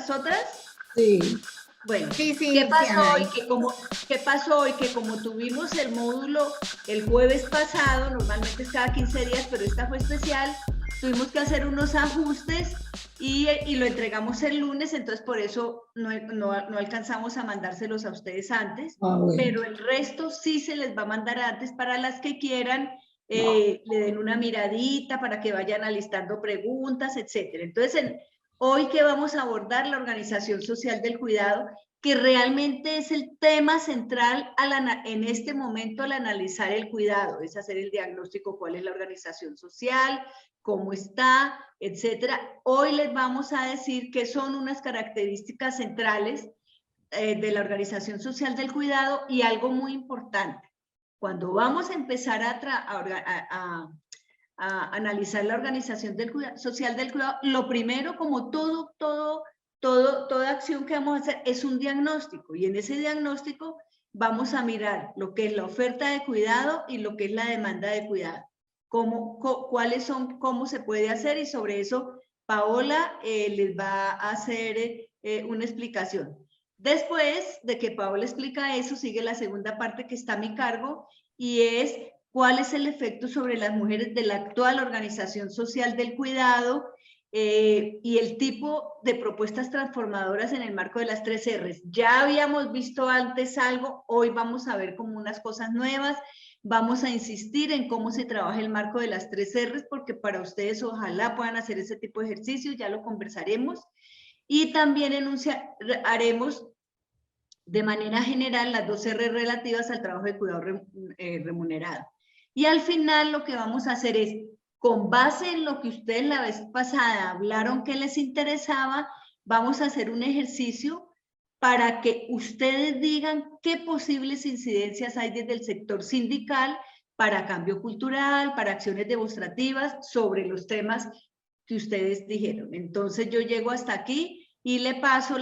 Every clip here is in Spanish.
las otras? Sí. Bueno, Sí, sí, ¿qué pasó sí, hoy? ¿Qué pasó hoy? Que como tuvimos el módulo el jueves pasado, normalmente es cada 15 días, pero esta fue especial, tuvimos que hacer unos ajustes y lo entregamos el lunes, entonces por eso no alcanzamos a mandárselos a ustedes antes, Bueno. pero el resto sí se les va a mandar antes para las que quieran, le den una miradita para que vayan alistando preguntas, etcétera. Entonces, hoy que vamos a abordar la organización social del cuidado, que realmente es el tema central en este momento al analizar el cuidado, es hacer el diagnóstico, cuál es la organización social, cómo está, etcétera. Hoy les vamos a decir qué son unas características centrales de la organización social del cuidado y algo muy importante. Cuando vamos a empezar a analizar la organización social del cuidado, lo primero, como toda acción que vamos a hacer, es un diagnóstico. Y en ese diagnóstico vamos a mirar lo que es la oferta de cuidado y lo que es la demanda de cuidado. Cuáles son, cómo se puede hacer, y sobre eso Paola les va a hacer una explicación. Después de que Paola explica eso, sigue la segunda parte que está a mi cargo, y es cuál es el efecto sobre las mujeres de la actual organización social del cuidado y el tipo de propuestas transformadoras en el marco de las 3 R's. Ya habíamos visto antes algo, hoy vamos a ver como unas cosas nuevas, vamos a insistir en cómo se trabaja el marco de las 3 R's, porque para ustedes ojalá puedan hacer ese tipo de ejercicios, ya lo conversaremos, y también haremos de manera general las 2 R relativas al trabajo de cuidado remunerado. Y al final lo que vamos a hacer es, con base en lo que ustedes la vez pasada hablaron que les interesaba, vamos a hacer un ejercicio para que ustedes digan qué posibles incidencias hay desde el sector sindical para cambio cultural, para acciones demostrativas sobre los temas que ustedes dijeron. Entonces yo llego hasta aquí y le paso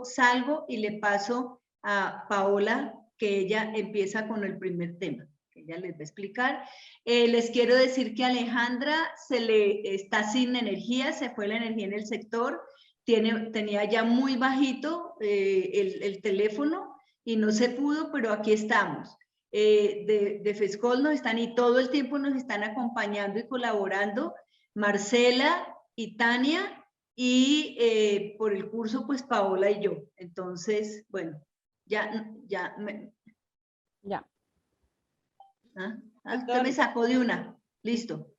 salgo y le paso a Paola, que ella empieza con el primer tema, que ella les va a explicar. Les quiero decir que a Alejandra está sin energía, se fue la energía en el sector, tenía ya muy bajito el teléfono y no se pudo, pero aquí estamos. De FESCOL nos están, y todo el tiempo nos están acompañando y colaborando Marcela y Tania, y por el curso pues Paola y yo. Entonces, bueno, ya. Usted me sacó de una. Listo.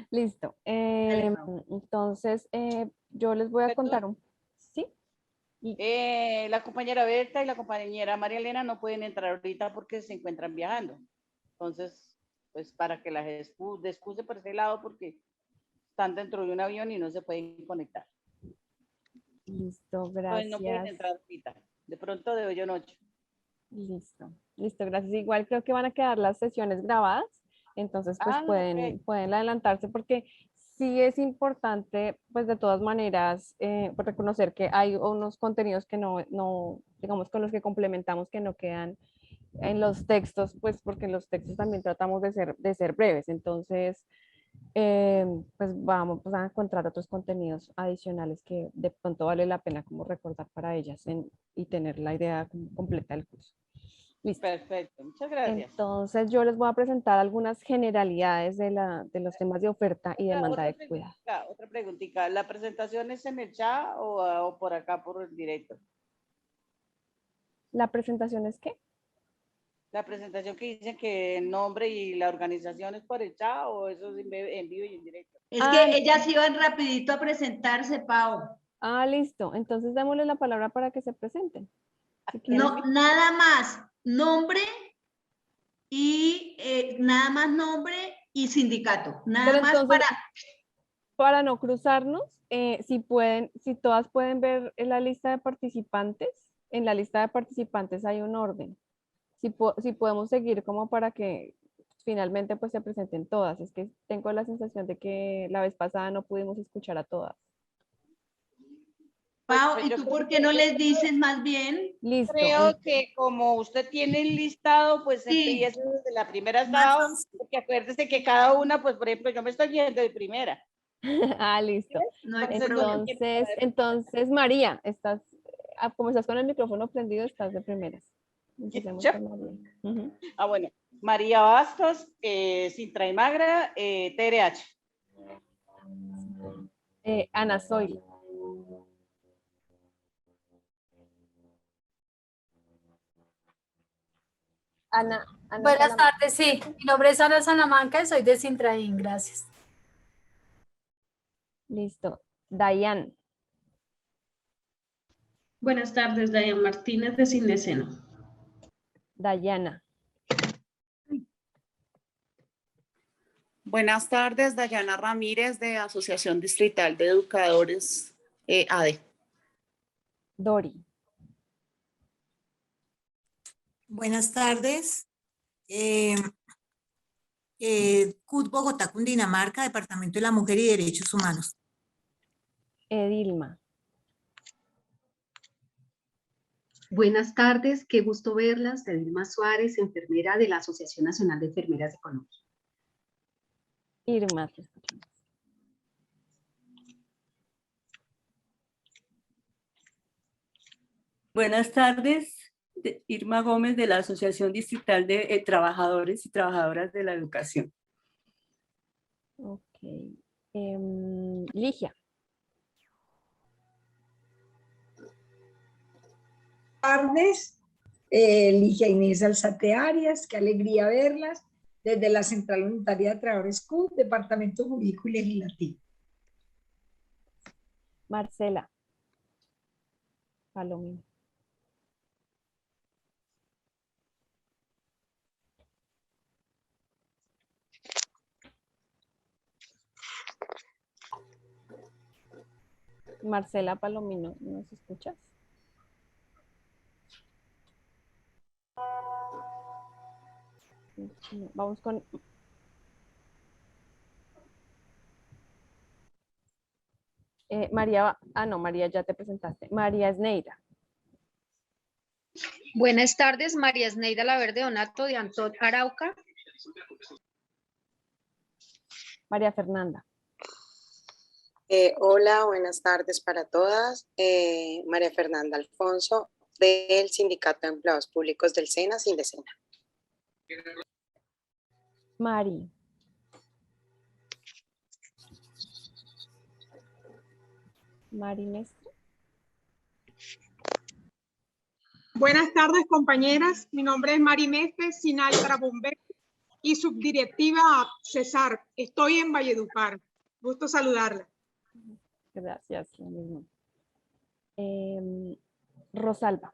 Listo. Entonces, yo les voy a contar un... ¿Sí? La compañera Berta y la compañera María Elena no pueden entrar ahorita porque se encuentran viajando. Entonces, pues para que las excuse por ese lado, porque están dentro de un avión y no se pueden conectar. Listo, gracias. Entonces no pueden entrar ahorita. De pronto de hoy en 8. Listo, listo, gracias. Igual creo que van a quedar las sesiones grabadas, entonces pues pueden adelantarse, porque sí es importante pues de todas maneras pues, reconocer que hay unos contenidos que no, digamos, con los que complementamos, que no quedan en los textos, pues porque en los textos también tratamos de ser breves. Entonces pues vamos a encontrar otros contenidos adicionales que de pronto vale la pena como recordar para ellas y tener la idea completa del curso. Listo. Perfecto, muchas gracias. Entonces yo les voy a presentar algunas generalidades de los temas de oferta y demanda de cuidado. Otra preguntita, ¿la presentación es en el chat o por acá por el directo? ¿La presentación es qué? La presentación que dicen que el nombre y la organización es por el chat, o eso es en vivo y en directo. Es que ellas iban rapidito a presentarse, Pau. Listo. Entonces démosle la palabra para que se presenten. No, nada más nombre y nada más nombre y sindicato. Nada más entonces, para no cruzarnos, si todas pueden ver en la lista de participantes, en la lista de participantes hay un orden. Si podemos seguir como para que finalmente pues se presenten todas. Es que tengo la sensación de que la vez pasada no pudimos escuchar a todas. Pau, ¿y tú por qué no les dices más bien? Listo. Creo que como usted tiene el listado, pues empieza desde la primera sábado, porque acuérdese que cada una, pues por ejemplo, yo me estoy viendo de primera. Ah, listo. No hay Entonces, problema. Entonces, María, como estás con el micrófono prendido, estás de primeras. Empecemos ¿yo? con María. Ujú. Ah, bueno. María Bastos, Sintra y Magra, TRH. Ana Zoila. Ana Buenas Salamanca. tardes, sí. Mi nombre es Ana Salamanca y soy de Sintraín, gracias. Listo. Dayan. Buenas tardes, Dayan Martínez de Cindeseno. Dayana. Buenas tardes, Dayana Ramírez de Asociación Distrital de Educadores ADE. Dori. Buenas tardes. CUT Bogotá, Cundinamarca, Departamento de la Mujer y Derechos Humanos. Edilma. Buenas tardes, qué gusto verlas. Edilma Suárez, enfermera de la Asociación Nacional de Enfermeras de Colombia. Irma. Te escuchamos. Buenas tardes, Irma Gómez de la Asociación Distrital de Trabajadores y Trabajadoras de la Educación. Ok. Ligia. Tardes, Ligia Inés Alzate Arias, qué alegría verlas, desde la Central Unitaria de Trabajadores CUT, Departamento Jurídico y Legislativo. Marcela. Palomino. Marcela Palomino, ¿nos escuchas? No, vamos con María. Ah, no, María, ya te presentaste. María Esneira. Buenas tardes, María Esneida Laverde Donato de Antón Arauca. María Fernanda. Hola, buenas tardes para todas. María Fernanda Alfonso, del Sindicato de Empleados Públicos del SENA, Cindesena. Mari. Mari Mestre. Buenas tardes, compañeras. Mi nombre es Mari Mestre, Sinal para Bomberos y subdirectiva Cesar. Estoy en Valledupar. Gusto saludarla. Gracias, lo mismo. Rosalba.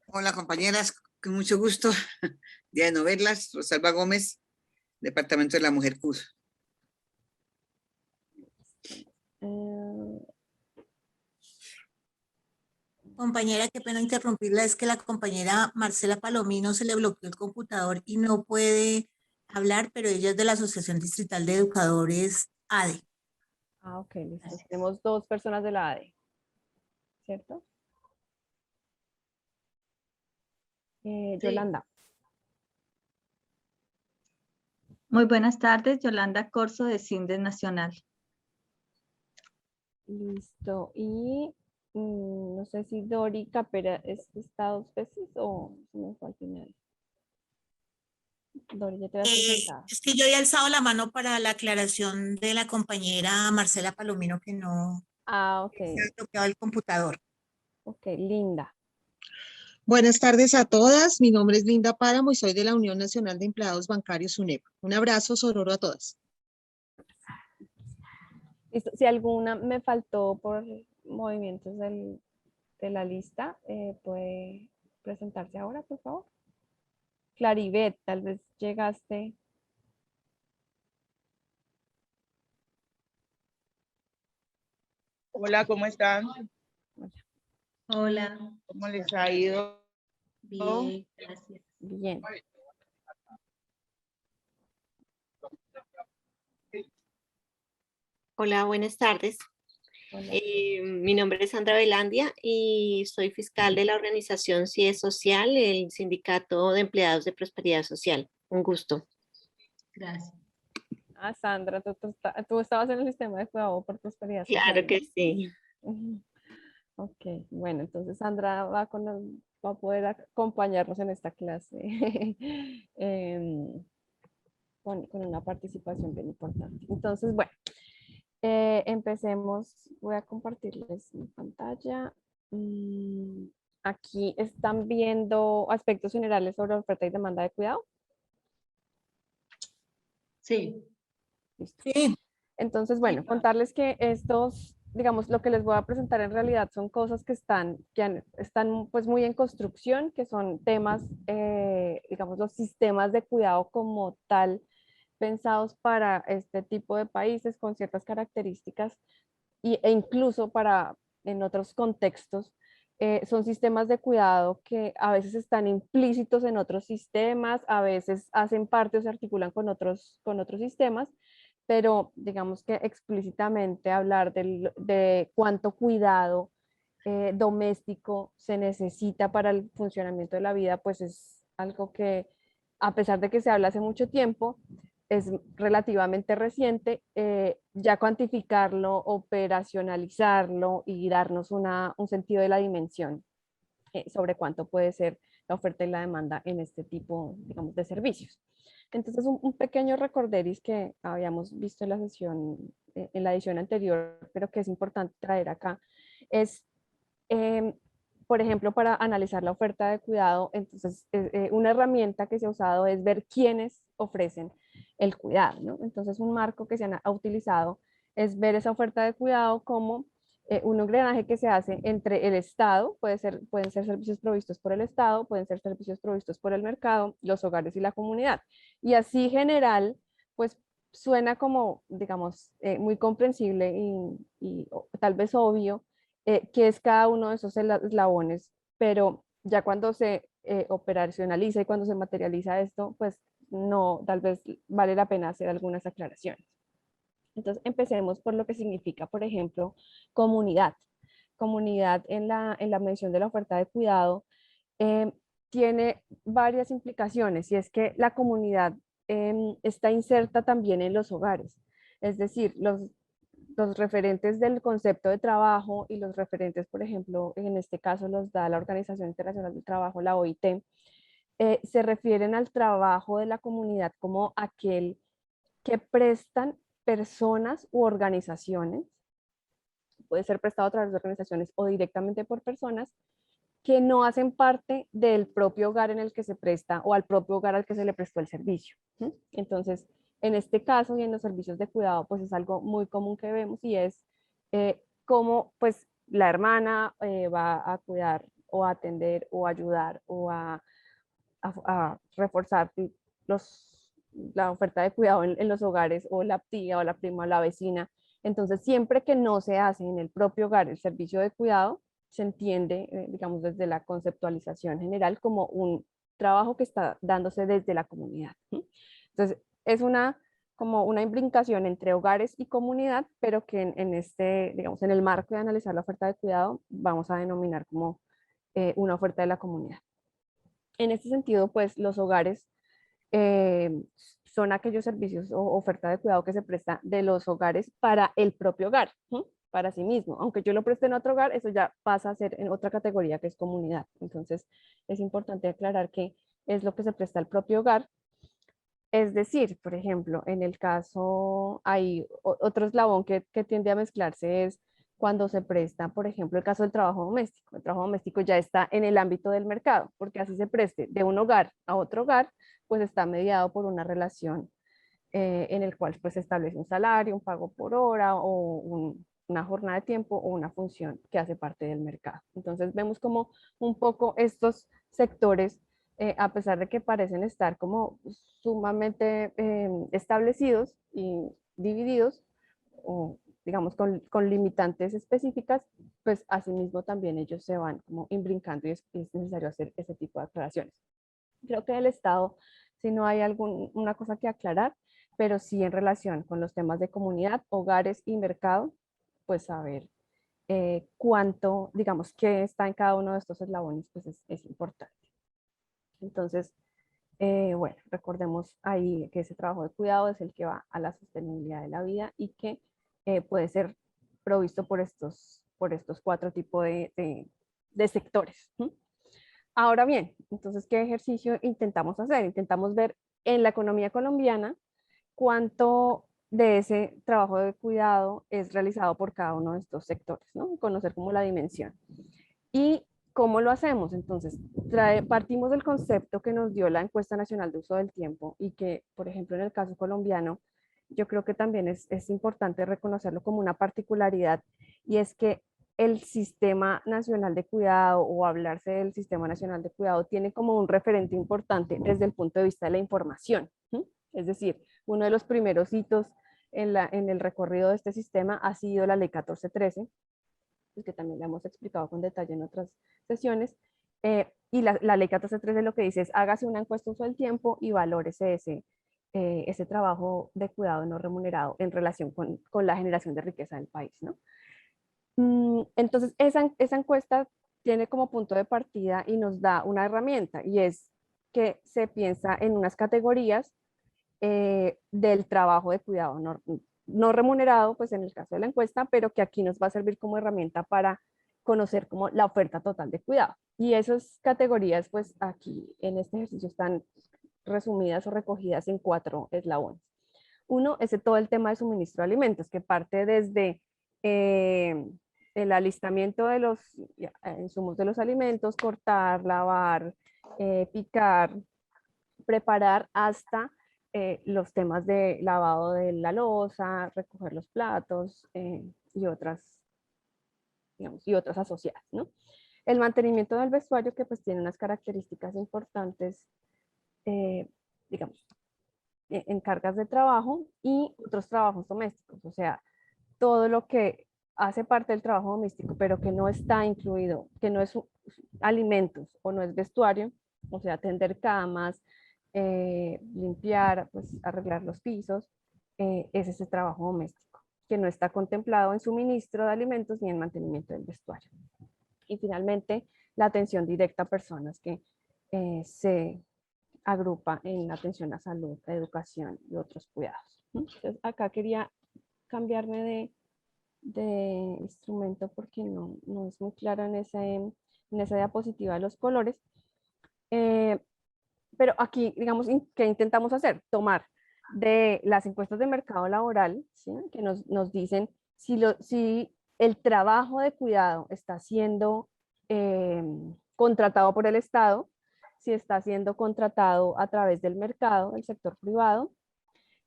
Hola, compañeras, con mucho gusto. Día de no verlas. Rosalba Gómez, Departamento de la Mujer CUT. Compañera, qué pena interrumpirla, es que la compañera Marcela Palomino se le bloqueó el computador y no puede hablar, pero ella es de la Asociación Distrital de Educadores ADE. Ah, ok, listo. Tenemos dos personas de la ADE, ¿cierto? Sí. Yolanda. Muy buenas tardes, Yolanda Corso de Cindes Nacional. Listo. Y no sé si Dori Capera está dos veces o se me fue al final. Dori, ya te vas presentada. Es que yo he alzado la mano para la aclaración de la compañera Marcela Palomino que no ok. se ha bloqueado el computador. Ok, Linda. Buenas tardes a todas. Mi nombre es Linda Páramo y soy de la Unión Nacional de Empleados Bancarios UNEP. Un abrazo sororo a todas. Listo. Si alguna me faltó por movimientos de la lista, puede presentarse ahora, por favor. Claribet, tal vez llegaste. Hola, ¿cómo están? Hola. ¿Cómo les ha ido? Bien, gracias. Bien. Hola, buenas tardes. Hola. Mi nombre es Sandra Velandia y soy fiscal de la organización CIES Social, el Sindicato de Empleados de Prosperidad Social. Un gusto. Gracias. Ah, Sandra, tú estabas en el sistema de cuidado por prosperidad social, Claro que ¿no? sí. Ujú. Ok, bueno, entonces Sandra va a poder acompañarnos en esta clase em, con una participación bien importante. Entonces, bueno, empecemos. Voy a compartirles mi pantalla. Aquí están viendo aspectos generales sobre oferta y demanda de cuidado. Sí. Listo. Entonces, bueno, contarles que estos, digamos, lo que les voy a presentar en realidad son cosas que están pues muy en construcción, que son temas, digamos, los sistemas de cuidado como tal, pensados para este tipo de países con ciertas características e incluso para en otros contextos. Son sistemas de cuidado que a veces están implícitos en otros sistemas, a veces hacen parte o se articulan con otros sistemas, pero digamos que explícitamente hablar de cuánto cuidado doméstico se necesita para el funcionamiento de la vida, pues es algo que, a pesar de que se habla hace mucho tiempo, es relativamente reciente. Ya cuantificarlo, operacionalizarlo y darnos un sentido de la dimensión sobre cuánto puede ser la oferta y la demanda en este tipo, digamos, de servicios. Entonces, un pequeño recorderis que habíamos visto en la sesión, en la edición anterior, pero que es importante traer acá, es, por ejemplo, para analizar la oferta de cuidado. Entonces, una herramienta que se ha usado es ver quiénes ofrecen el cuidado, ¿no? Entonces, un marco que se ha utilizado es ver esa oferta de cuidado como un engranaje que se hace entre el Estado, pueden ser servicios provistos por el Estado, pueden ser servicios provistos por el mercado, los hogares y la comunidad. Y así general, pues suena como, digamos, muy comprensible y tal vez obvio qué es cada uno de esos eslabones, pero ya cuando se operacionaliza y cuando se materializa esto, pues no, tal vez vale la pena hacer algunas aclaraciones. Entonces, empecemos por lo que significa, por ejemplo, comunidad. Comunidad en la mención de la oferta de cuidado tiene varias implicaciones, y es que la comunidad está inserta también en los hogares. Es decir, los referentes del concepto de trabajo y los referentes, por ejemplo, en este caso los da la Organización Internacional del Trabajo, la OIT, se refieren al trabajo de la comunidad como aquel que prestan personas u organizaciones, puede ser prestado a través de organizaciones o directamente por personas que no hacen parte del propio hogar en el que se presta o al propio hogar al que se le prestó el servicio. Entonces, en este caso y en los servicios de cuidado, pues es algo muy común que vemos, y es cómo pues la hermana va a cuidar o a atender o ayudar o a reforzar la oferta de cuidado en los hogares, o la tía o la prima o la vecina. Entonces, siempre que no se hace en el propio hogar el servicio de cuidado, se entiende, digamos, desde la conceptualización general como un trabajo que está dándose desde la comunidad. Entonces, es como una imbricación entre hogares y comunidad, pero que digamos, en el marco de analizar la oferta de cuidado, vamos a denominar como una oferta de la comunidad. En este sentido, pues los hogares son aquellos servicios o oferta de cuidado que se presta de los hogares para el propio hogar, para sí mismo. Aunque yo lo preste en otro hogar, eso ya pasa a ser en otra categoría, que es comunidad. Entonces, es importante aclarar que es lo que se presta al propio hogar. Es decir, por ejemplo, en el caso, hay otro eslabón que tiende a mezclarse, es cuando se presta, por ejemplo, el caso del trabajo doméstico. El trabajo doméstico ya está en el ámbito del mercado, porque así se preste de un hogar a otro hogar, pues está mediado por una relación en el cual pues se establece un salario, un pago por hora o una jornada de tiempo o una función que hace parte del mercado. Entonces vemos como un poco estos sectores, a pesar de que parecen estar como sumamente establecidos y divididos, o digamos con limitantes específicas, pues asimismo también ellos se van como imbrincando, y es necesario hacer ese tipo de aclaraciones. Creo que del Estado, si no hay una cosa que aclarar, pero sí en relación con los temas de comunidad, hogares y mercado, pues saber cuánto, digamos, qué está en cada uno de estos eslabones, pues es importante. Entonces, Bueno, recordemos ahí que ese trabajo de cuidado es el que va a la sostenibilidad de la vida y que puede ser provisto por estos 4 tipos de sectores. Ahora bien, entonces, ¿qué ejercicio intentamos hacer? Intentamos ver en la economía colombiana cuánto de ese trabajo de cuidado es realizado por cada uno de estos sectores, ¿no? Conocer como la dimensión. ¿Y cómo lo hacemos? Entonces, partimos del concepto que nos dio la encuesta nacional de uso del tiempo y que, por ejemplo, en el caso colombiano, yo creo que también es importante reconocerlo como una particularidad, y es que el Sistema Nacional de Cuidado, o hablarse del Sistema Nacional de Cuidado, tiene como un referente importante desde el punto de vista de la información. Es decir, uno de los primeros hitos en el recorrido de este sistema ha sido la Ley 1413, que también la hemos explicado con detalle en otras sesiones. Y la Ley 1413 lo que dice es: hágase una encuesta de uso del tiempo y valórese ese trabajo de cuidado no remunerado en relación con la generación de riqueza del país, ¿no? Entonces, esa encuesta tiene como punto de partida y nos da una herramienta, y es que se piensa en unas categorías del trabajo de cuidado no remunerado, pues en el caso de la encuesta, pero que aquí nos va a servir como herramienta para conocer como la oferta total de cuidado. Y esas categorías, pues aquí en este ejercicio están resumidas o recogidas en 4 eslabones. Uno es todo el tema de suministro de alimentos, que parte desde el alistamiento de los insumos de los alimentos, cortar, lavar, picar, preparar, hasta los temas de lavado de la loza, recoger los platos y otras asociadas, ¿no? El mantenimiento del vestuario, que pues tiene unas características importantes, digamos, en cargas de trabajo, y otros trabajos domésticos, o sea, todo lo que hace parte del trabajo doméstico, pero que no está incluido, que no es alimentos o no es vestuario, o sea, tender camas, limpiar, pues arreglar los pisos, es ese trabajo doméstico, que no está contemplado en suministro de alimentos ni en mantenimiento del vestuario. Y finalmente, la atención directa a personas, que se agrupa en la atención a salud, a educación y otros cuidados. Entonces, acá quería cambiarme de instrumento porque no es muy claro en esa diapositiva los colores. Pero aquí, digamos, ¿qué intentamos hacer? Tomar de las encuestas de mercado laboral, ¿sí? Que nos dicen si el trabajo de cuidado está siendo contratado por el Estado, si está siendo contratado a través del mercado, del sector privado,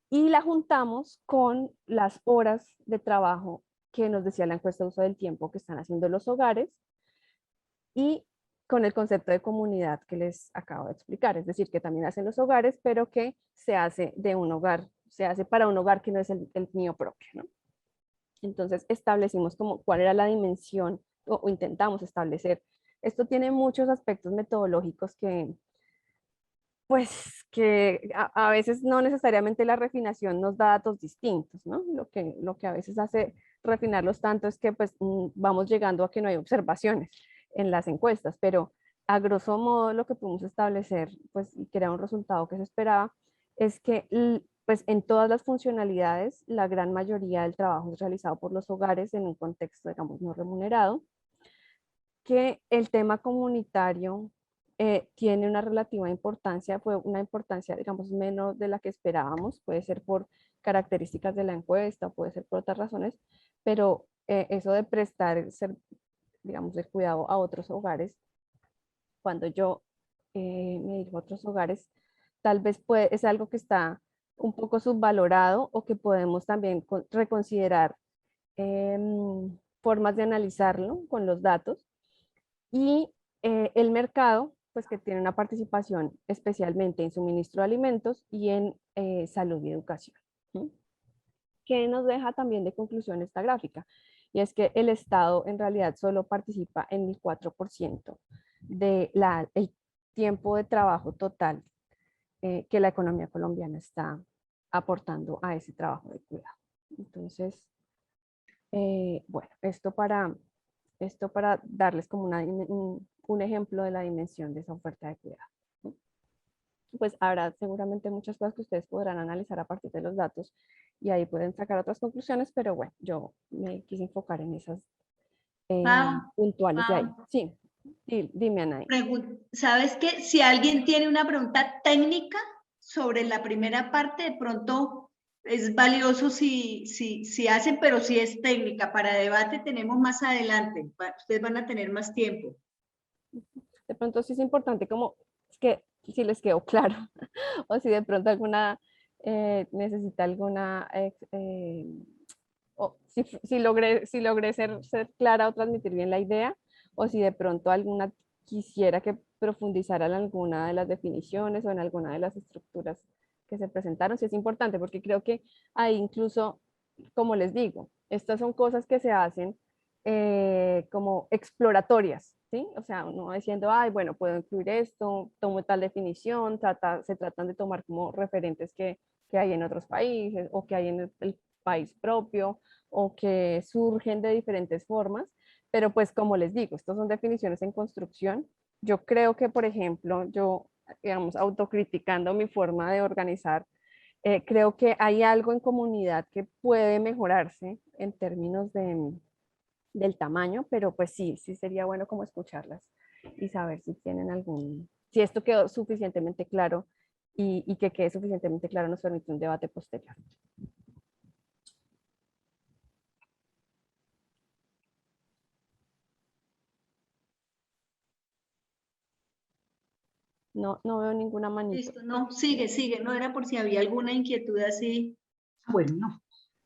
y la juntamos con las horas de trabajo que nos decía la encuesta de uso del tiempo que están haciendo los hogares, y con el concepto de comunidad que les acabo de explicar, es decir, que también hacen los hogares, pero que se hace de un hogar, se hace para un hogar que no es el mío propio, ¿no? Entonces establecimos como cuál era la dimensión, o intentamos establecer. Esto tiene muchos aspectos metodológicos que, pues, que a veces no necesariamente la refinación nos da datos distintos, ¿no? Lo que a veces hace refinarlos tanto es que pues vamos llegando a que no hay observaciones en las encuestas, pero a grosso modo lo que pudimos establecer, pues, y que era un resultado que se esperaba, es que pues en todas las funcionalidades la gran mayoría del trabajo es realizado por los hogares en un contexto, digamos, no remunerado, que el tema comunitario tiene una relativa importancia, fue una importancia, digamos, menos de la que esperábamos, puede ser por características de la encuesta, puede ser por otras razones, pero eso de prestar, digamos, el cuidado a otros hogares, cuando yo me dirijo a otros hogares, tal vez es algo que está un poco subvalorado, o que podemos también reconsiderar formas de analizarlo con los datos. Y el mercado, pues que tiene una participación especialmente en suministro de alimentos y en salud y educación. ¿Qué nos deja también de conclusión esta gráfica? Y es que el Estado en realidad solo participa en el 4% del tiempo de trabajo total que la economía colombiana está aportando a ese trabajo de cuidado. Entonces, bueno, esto para darles como un ejemplo de la dimensión de esa oferta de cuidado. pues habrá seguramente muchas cosas que ustedes podrán analizar a partir de los datos y ahí pueden sacar otras conclusiones, pero bueno, yo me quise enfocar en esas puntuales de ahí. Sí, dime, Anaí. ¿Sabes qué? Si alguien tiene una pregunta técnica sobre la primera parte, de pronto es valioso si hacen, pero si es técnica. Para debate tenemos más adelante. Ustedes van a tener más tiempo. De pronto sí es importante como es que si les quedó claro o si de pronto alguna necesita alguna o si logré ser clara o transmitir bien la idea, o si de pronto alguna quisiera que profundizara en alguna de las definiciones o en alguna de las estructuras que se presentaron, sí es importante, porque creo que ahí incluso, como les digo, estas son cosas que se hacen como exploratorias, ¿sí? O sea, uno va diciendo, ay, bueno, puedo incluir esto, tomo tal definición, se tratan de tomar como referentes que hay en otros países o que hay en el país propio o que surgen de diferentes formas, pero pues como les digo, estas son definiciones en construcción. Yo creo que, por ejemplo, yo, digamos, autocriticando mi forma de organizar, creo que hay algo en comunidad que puede mejorarse en términos del tamaño, pero pues sí sería bueno como escucharlas y saber si tienen si esto quedó suficientemente claro y que quede suficientemente claro nos permite un debate posterior. No veo ninguna manita. Listo, no, sigue, no era por si había alguna inquietud así. Bueno,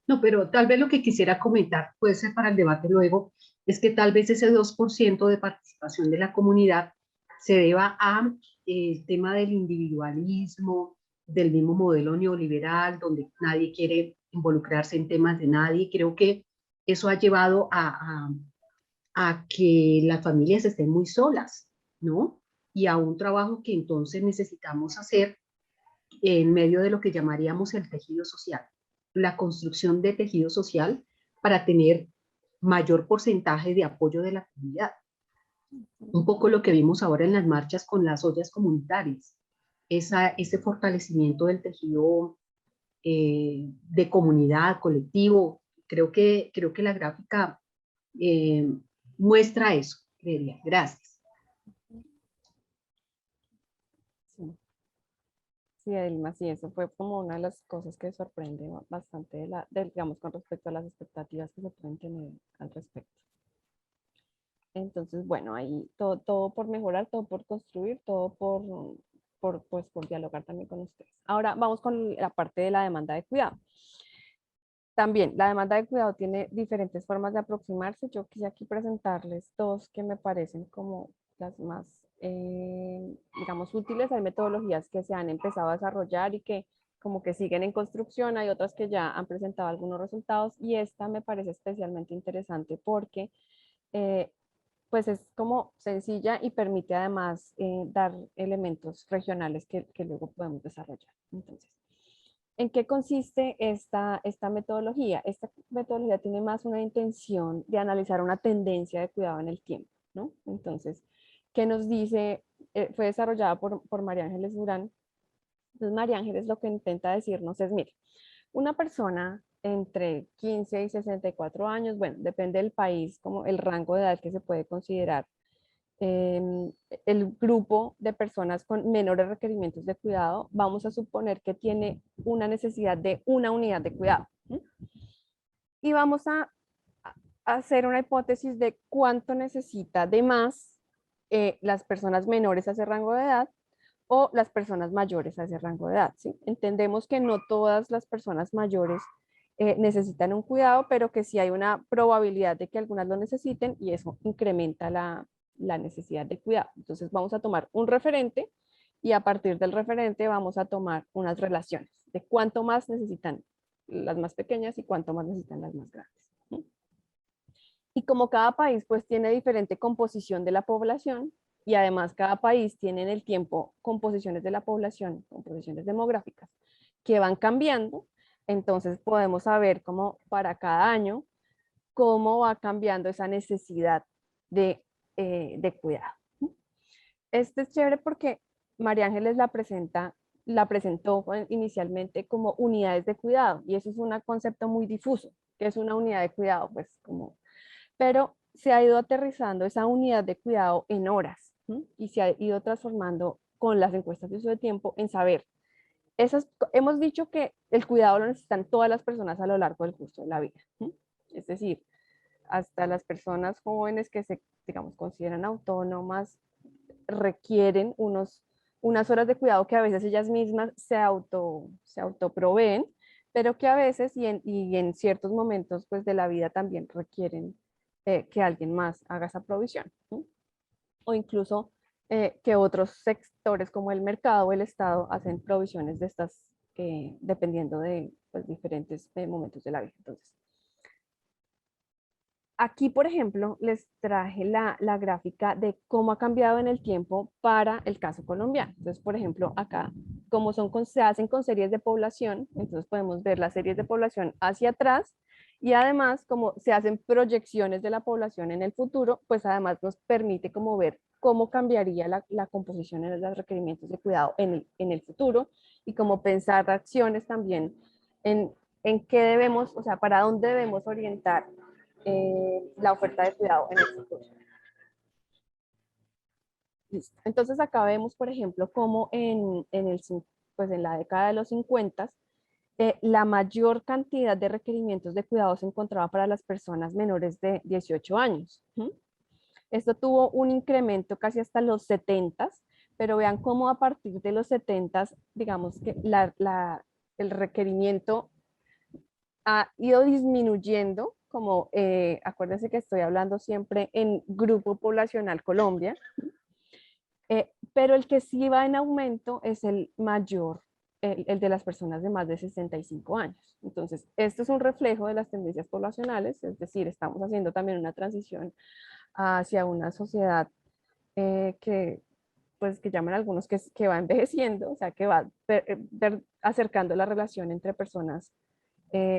no, pero tal vez lo que quisiera comentar, puede ser para el debate luego, es que tal vez ese 2% de participación de la comunidad se deba a el tema del individualismo, del mismo modelo neoliberal, donde nadie quiere involucrarse en temas de nadie. Creo que eso ha llevado a que las familias estén muy solas, ¿no? Y a un trabajo que entonces necesitamos hacer en medio de lo que llamaríamos el tejido social, la construcción de tejido social para tener mayor porcentaje de apoyo de la comunidad. Un poco lo que vimos ahora en las marchas con las ollas comunitarias, ese fortalecimiento del tejido de comunidad, colectivo. Creo que la gráfica muestra eso, creería. Gracias. Sí, Adelma, sí, eso fue como una de las cosas que sorprende bastante, digamos, con respecto a las expectativas que se pueden tener al respecto. Entonces, bueno, ahí todo por mejorar, todo por construir, todo por dialogar también con ustedes. Ahora vamos con la parte de la demanda de cuidado. También, la demanda de cuidado tiene diferentes formas de aproximarse. Yo quise aquí presentarles dos que me parecen como las más, digamos, útiles. Hay metodologías que se han empezado a desarrollar y que como que siguen en construcción. Hay otras que ya han presentado algunos resultados y esta me parece especialmente interesante porque pues es como sencilla y permite además dar elementos regionales que luego podemos desarrollar. Entonces, ¿en qué consiste esta metodología? Esta metodología tiene más una intención de analizar una tendencia de cuidado en el tiempo, ¿no? Entonces, ¿qué nos dice? Fue desarrollada por María Ángeles Durán. Entonces, María Ángeles lo que intenta decirnos es, mire, una persona entre 15 y 64 años, bueno, depende del país, como el rango de edad que se puede considerar, el grupo de personas con menores requerimientos de cuidado, vamos a suponer que tiene una necesidad de una unidad de cuidado. Y vamos a hacer una hipótesis de cuánto necesita de más las personas menores a ese rango de edad o las personas mayores a ese rango de edad. ¿Sí? Entendemos que no todas las personas mayores necesitan un cuidado, pero que sí hay una probabilidad de que algunas lo necesiten y eso incrementa la necesidad de cuidado. Entonces vamos a tomar un referente y a partir del referente vamos a tomar unas relaciones de cuánto más necesitan las más pequeñas y cuánto más necesitan las más grandes. ¿Sí? Y como cada país pues tiene diferente composición de la población y además cada país tiene en el tiempo composiciones de la población, composiciones demográficas que van cambiando, entonces podemos saber cómo para cada año cómo va cambiando esa necesidad de cuidado. Este es chévere porque María Ángeles la presentó inicialmente como unidades de cuidado, y eso es un concepto muy difuso, que es una unidad de cuidado, pues pero se ha ido aterrizando esa unidad de cuidado en horas, ¿sí? Y se ha ido transformando con las encuestas de uso de tiempo en saber. Hemos dicho que el cuidado lo necesitan todas las personas a lo largo del curso de la vida, ¿sí? Es decir, hasta las personas jóvenes que se, digamos, consideran autónomas requieren unas horas de cuidado que a veces ellas mismas se autoproveen, pero que a veces y en ciertos momentos pues, de la vida también requieren que alguien más haga esa provisión, ¿sí? O incluso que otros sectores como el mercado o el Estado hacen provisiones de estas dependiendo de pues, diferentes momentos de la vida. Entonces, aquí, por ejemplo, les traje la gráfica de cómo ha cambiado en el tiempo para el caso colombiano. Entonces, por ejemplo, acá, como se hacen con series de población, entonces podemos ver las series de población hacia atrás y además, como se hacen proyecciones de la población en el futuro, pues además nos permite como ver cómo cambiaría la composición en los requerimientos de cuidado en el futuro y como pensar acciones también en qué debemos, o sea, para dónde debemos orientar la oferta de cuidado en el futuro. Listo. Entonces acá vemos, por ejemplo, cómo pues en la década de los 50 la mayor cantidad de requerimientos de cuidado se encontraba para las personas menores de 18 años. Esto tuvo un incremento casi hasta los 70, pero vean cómo a partir de los 70, digamos que el requerimiento ha ido disminuyendo, como acuérdense que estoy hablando siempre en Grupo Poblacional Colombia, pero el que sí va en aumento es el mayor, el de las personas de más de 65 años. Entonces, esto es un reflejo de las tendencias poblacionales, es decir, estamos haciendo también una transición hacia una sociedad que llaman algunos que va envejeciendo, o sea, que va acercando la relación entre personas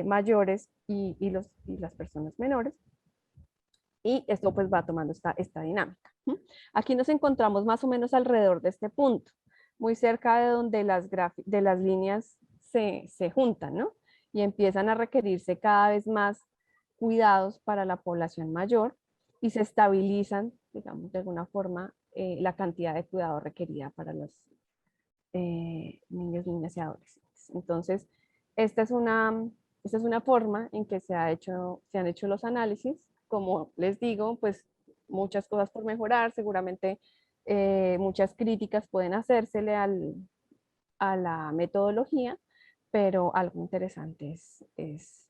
mayores y las personas menores. Y esto pues va tomando esta dinámica. Aquí nos encontramos más o menos alrededor de este punto, muy cerca de donde las líneas se juntan, ¿no? Y empiezan a requerirse cada vez más cuidados para la población mayor y se estabilizan, digamos, de alguna forma, la cantidad de cuidado requerida para los niños, niñas y adolescentes. Entonces, esta es una forma en que se han hecho los análisis. Como les digo, pues muchas cosas por mejorar, seguramente muchas críticas pueden hacérsele a la metodología, pero algo interesante es,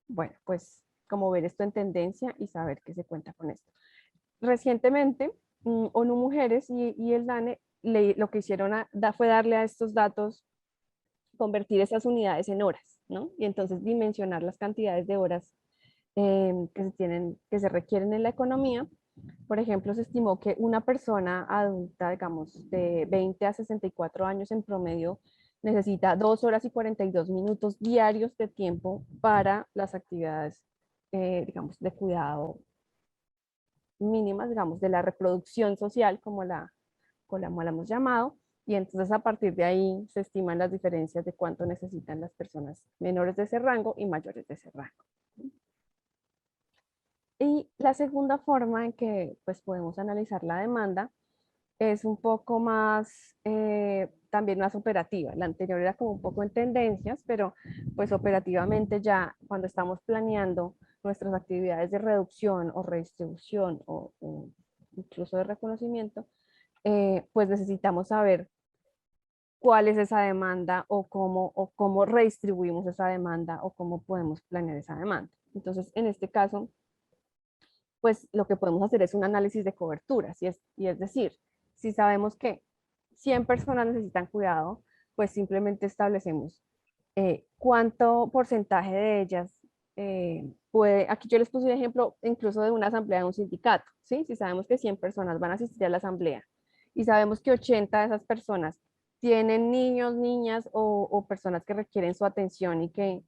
bueno, pues como ver esto en tendencia y saber que se cuenta con esto. Recientemente, ONU Mujeres y el DANE lo que hicieron fue darle a estos datos, convertir esas unidades en horas, ¿no? Y entonces dimensionar las cantidades de horas que se requieren en la economía. Por ejemplo, se estimó que una persona adulta, digamos, de 20 a 64 años en promedio, necesita 2 horas y 42 minutos diarios de tiempo para las actividades, digamos, de cuidado mínimas, digamos, de la reproducción social, como la hemos llamado, y entonces a partir de ahí se estiman las diferencias de cuánto necesitan las personas menores de ese rango y mayores de ese rango. Y la segunda forma en que pues, podemos analizar la demanda es un poco más, también más operativa. La anterior era como un poco en tendencias, pero pues operativamente ya cuando estamos planeando nuestras actividades de reducción o redistribución o incluso de reconocimiento, pues necesitamos saber cuál es esa demanda o cómo redistribuimos esa demanda o cómo podemos planear esa demanda. Entonces, en este caso, pues lo que podemos hacer es un análisis de coberturas y es decir, si sabemos que 100 personas necesitan cuidado, pues simplemente establecemos cuánto porcentaje de ellas aquí yo les puse un ejemplo incluso de una asamblea de un sindicato, ¿sí? Si sabemos que 100 personas van a asistir a la asamblea y sabemos que 80 de esas personas tienen niños, niñas o personas que requieren su atención y que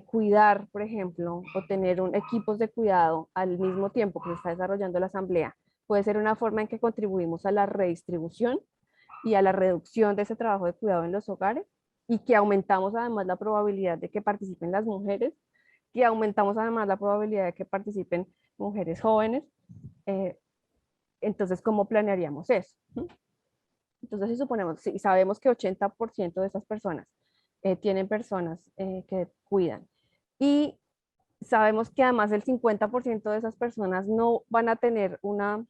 cuidar, por ejemplo, o tener equipos de cuidado al mismo tiempo que se está desarrollando la asamblea, puede ser una forma en que contribuimos a la redistribución y a la reducción de ese trabajo de cuidado en los hogares, y que aumentamos además la probabilidad de que participen las mujeres, que aumentamos además la probabilidad de que participen mujeres jóvenes. Entonces, ¿cómo planearíamos eso? Entonces, si suponemos, si sabemos que 80% de esas personas tienen personas que cuidan, y sabemos que además el 50% de esas personas no van a tener una,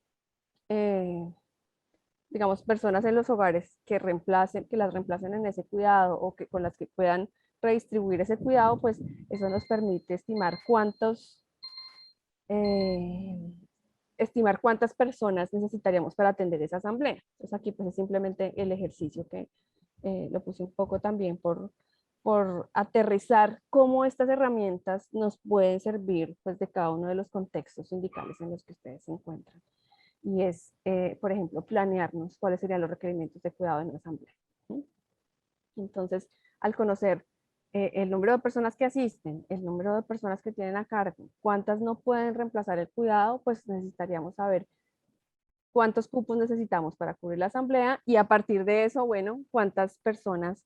digamos, personas en los hogares que las reemplacen en ese cuidado, o que con las que puedan redistribuir ese cuidado, pues eso nos permite estimar cuántas personas necesitaríamos para atender esa asamblea. Entonces aquí pues es simplemente el ejercicio que lo puse un poco también por aterrizar cómo estas herramientas nos pueden servir pues de cada uno de los contextos sindicales en los que ustedes se encuentran. Y es, por ejemplo, planearnos cuáles serían los requerimientos de cuidado en una asamblea. Entonces, al conocer el número de personas que asisten, el número de personas que tienen a cargo, cuántas no pueden reemplazar el cuidado, pues necesitaríamos saber cuántos cupos necesitamos para cubrir la asamblea, y a partir de eso, bueno, cuántas personas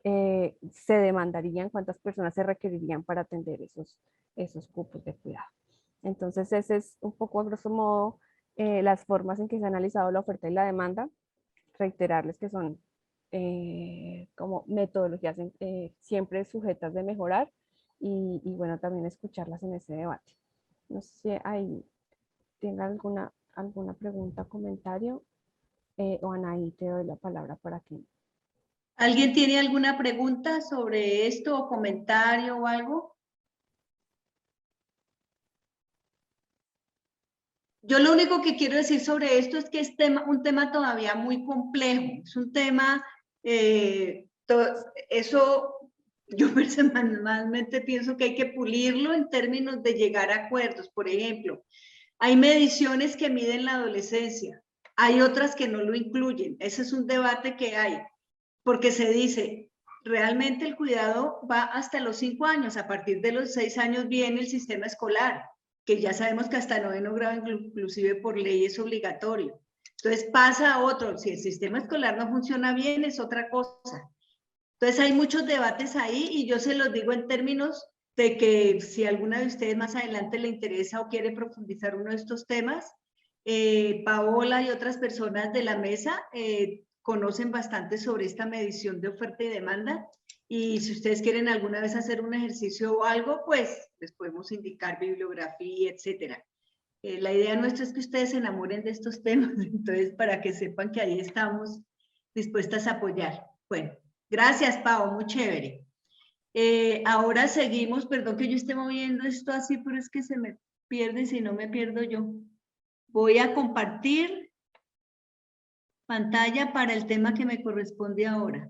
se demandarían, cuántas personas se requerirían para atender esos cupos de cuidado. Entonces, ese es un poco a grosso modo las formas en que se ha analizado la oferta y la demanda. Reiterarles que son como metodologías siempre sujetas de mejorar, y bueno, también escucharlas en ese debate. No sé si ahí tenga alguna pregunta, comentario, o Anaí, te doy la palabra para que... ¿Alguien tiene alguna pregunta sobre esto o comentario o algo? Yo lo único que quiero decir sobre esto es que es un tema todavía muy complejo. Es un tema, eso yo personalmente pienso que hay que pulirlo en términos de llegar a acuerdos. Por ejemplo, hay mediciones que miden la adolescencia, hay otras que no lo incluyen. Ese es un debate que hay, porque se dice, realmente el cuidado va hasta los 5 años, a partir de los 6 años viene el sistema escolar, que ya sabemos que hasta 9º grado inclusive por ley es obligatorio. Entonces pasa a otro, si el sistema escolar no funciona bien es otra cosa. Entonces hay muchos debates ahí, y yo se los digo en términos de que si alguna de ustedes más adelante le interesa o quiere profundizar uno de estos temas, Paola y otras personas de la mesa conocen bastante sobre esta medición de oferta y demanda, y si ustedes quieren alguna vez hacer un ejercicio o algo, pues les podemos indicar bibliografía, etcétera. La idea nuestra es que ustedes se enamoren de estos temas, entonces para que sepan que ahí estamos dispuestas a apoyar. Bueno, gracias, Pau, muy chévere. Ahora seguimos, perdón que yo esté moviendo esto así, pero es que se me pierde, si no me pierdo yo. Voy a compartir pantalla para el tema que me corresponde ahora.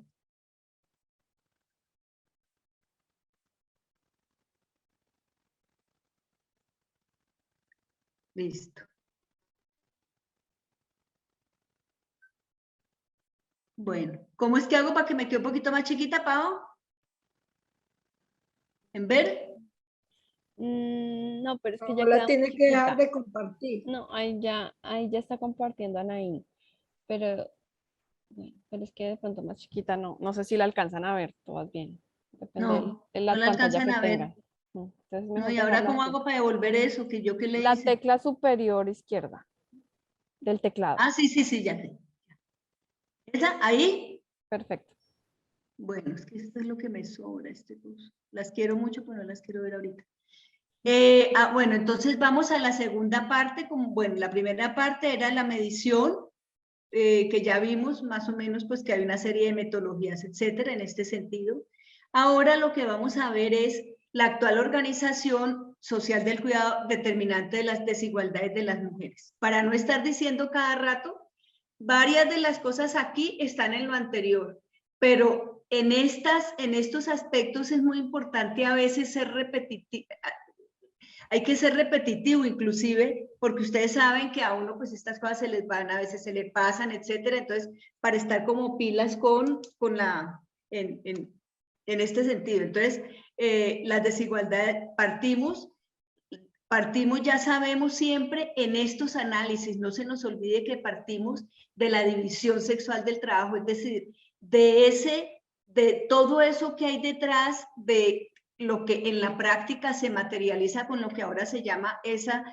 Listo. Bueno, ¿cómo es que hago para que me quede un poquito más chiquita, Pau? ¿En ver? No, pero es que No ya la queda tiene muy que dejar chiquita. de compartir. No, ahí ya está compartiendo Anaí, pero es que de pronto más chiquita no sé si la alcanzan a ver, todas bien. Depende No, de la no la pantalla alcanzan que a ver. tengan. Entonces No, mejor ¿y ahora dejarla cómo así. hago para devolver eso? Que yo qué le La hice. tecla superior izquierda del teclado. Ah, sí, ya sé. ¿Esa? ¿Ahí? Perfecto. Bueno, es que esto es lo que me sobra, este curso. Las quiero mucho, pero no las quiero ver ahorita. Bueno, entonces vamos a la segunda parte. Bueno, la primera parte era la medición, que ya vimos más o menos, pues que hay una serie de metodologías, etcétera, en este sentido. Ahora lo que vamos a ver es la actual organización social del cuidado determinante de las desigualdades de las mujeres. Para no estar diciendo cada rato, varias de las cosas aquí están en lo anterior, pero en estos aspectos es muy importante a veces ser repetitivo. Hay que ser repetitivo inclusive, porque ustedes saben que a uno pues estas cosas se les van, a veces se le pasan, etcétera. Entonces, para estar como pilas en este sentido. Entonces, las desigualdades, Partimos, ya sabemos siempre en estos análisis, no se nos olvide que partimos de la división sexual del trabajo, es decir, de todo eso que hay detrás de lo que en la práctica se materializa con lo que ahora se llama esa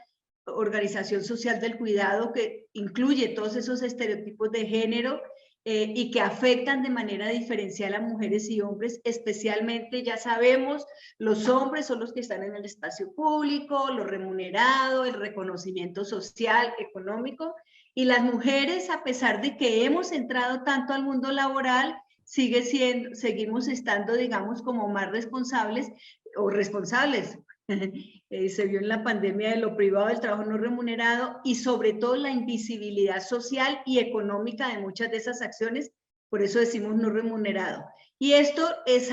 organización social del cuidado, que incluye todos esos estereotipos de género y que afectan de manera diferencial a mujeres y hombres, especialmente, ya sabemos, los hombres son los que están en el espacio público, lo remunerado, el reconocimiento social, económico, y las mujeres, a pesar de que hemos entrado tanto al mundo laboral, seguimos estando, digamos, como más responsables o responsables. Se vio en la pandemia de lo privado, del trabajo no remunerado y sobre todo la invisibilidad social y económica de muchas de esas acciones, por eso decimos no remunerado. Y esto es,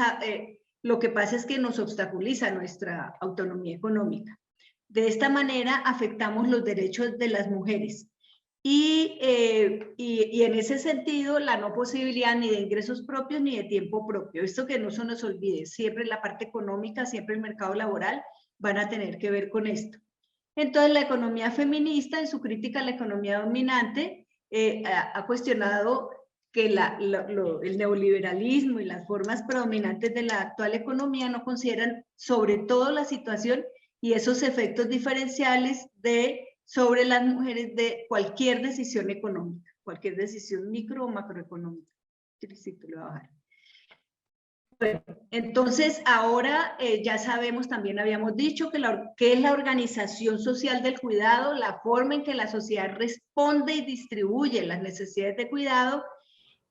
lo que pasa es que nos obstaculiza nuestra autonomía económica. De esta manera afectamos los derechos de las mujeres. Y en ese sentido, la no posibilidad ni de ingresos propios ni de tiempo propio. Esto que no se nos olvide, siempre la parte económica, siempre el mercado laboral van a tener que ver con esto. Entonces, la economía feminista, en su crítica a la economía dominante, ha cuestionado que el neoliberalismo y las formas predominantes de la actual economía no consideran sobre todo la situación y esos efectos diferenciales sobre las mujeres de cualquier decisión económica, cualquier decisión micro o macroeconómica. Bueno, entonces ahora ya sabemos, también habíamos dicho que es la organización social del cuidado, la forma en que la sociedad responde y distribuye las necesidades de cuidado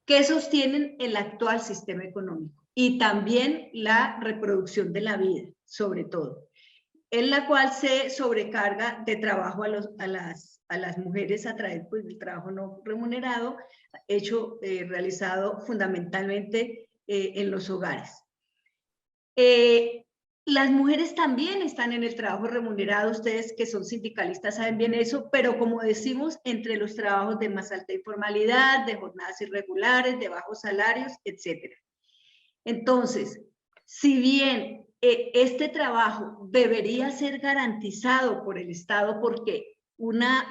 que sostienen el actual sistema económico y también la reproducción de la vida, sobre todo, en la cual se sobrecarga de trabajo a las mujeres a través del trabajo no remunerado, realizado fundamentalmente en los hogares. Las mujeres también están en el trabajo remunerado, ustedes que son sindicalistas saben bien eso, pero como decimos, entre los trabajos de más alta informalidad, de jornadas irregulares, de bajos salarios, etc. Entonces, si bien este trabajo debería ser garantizado por el Estado, porque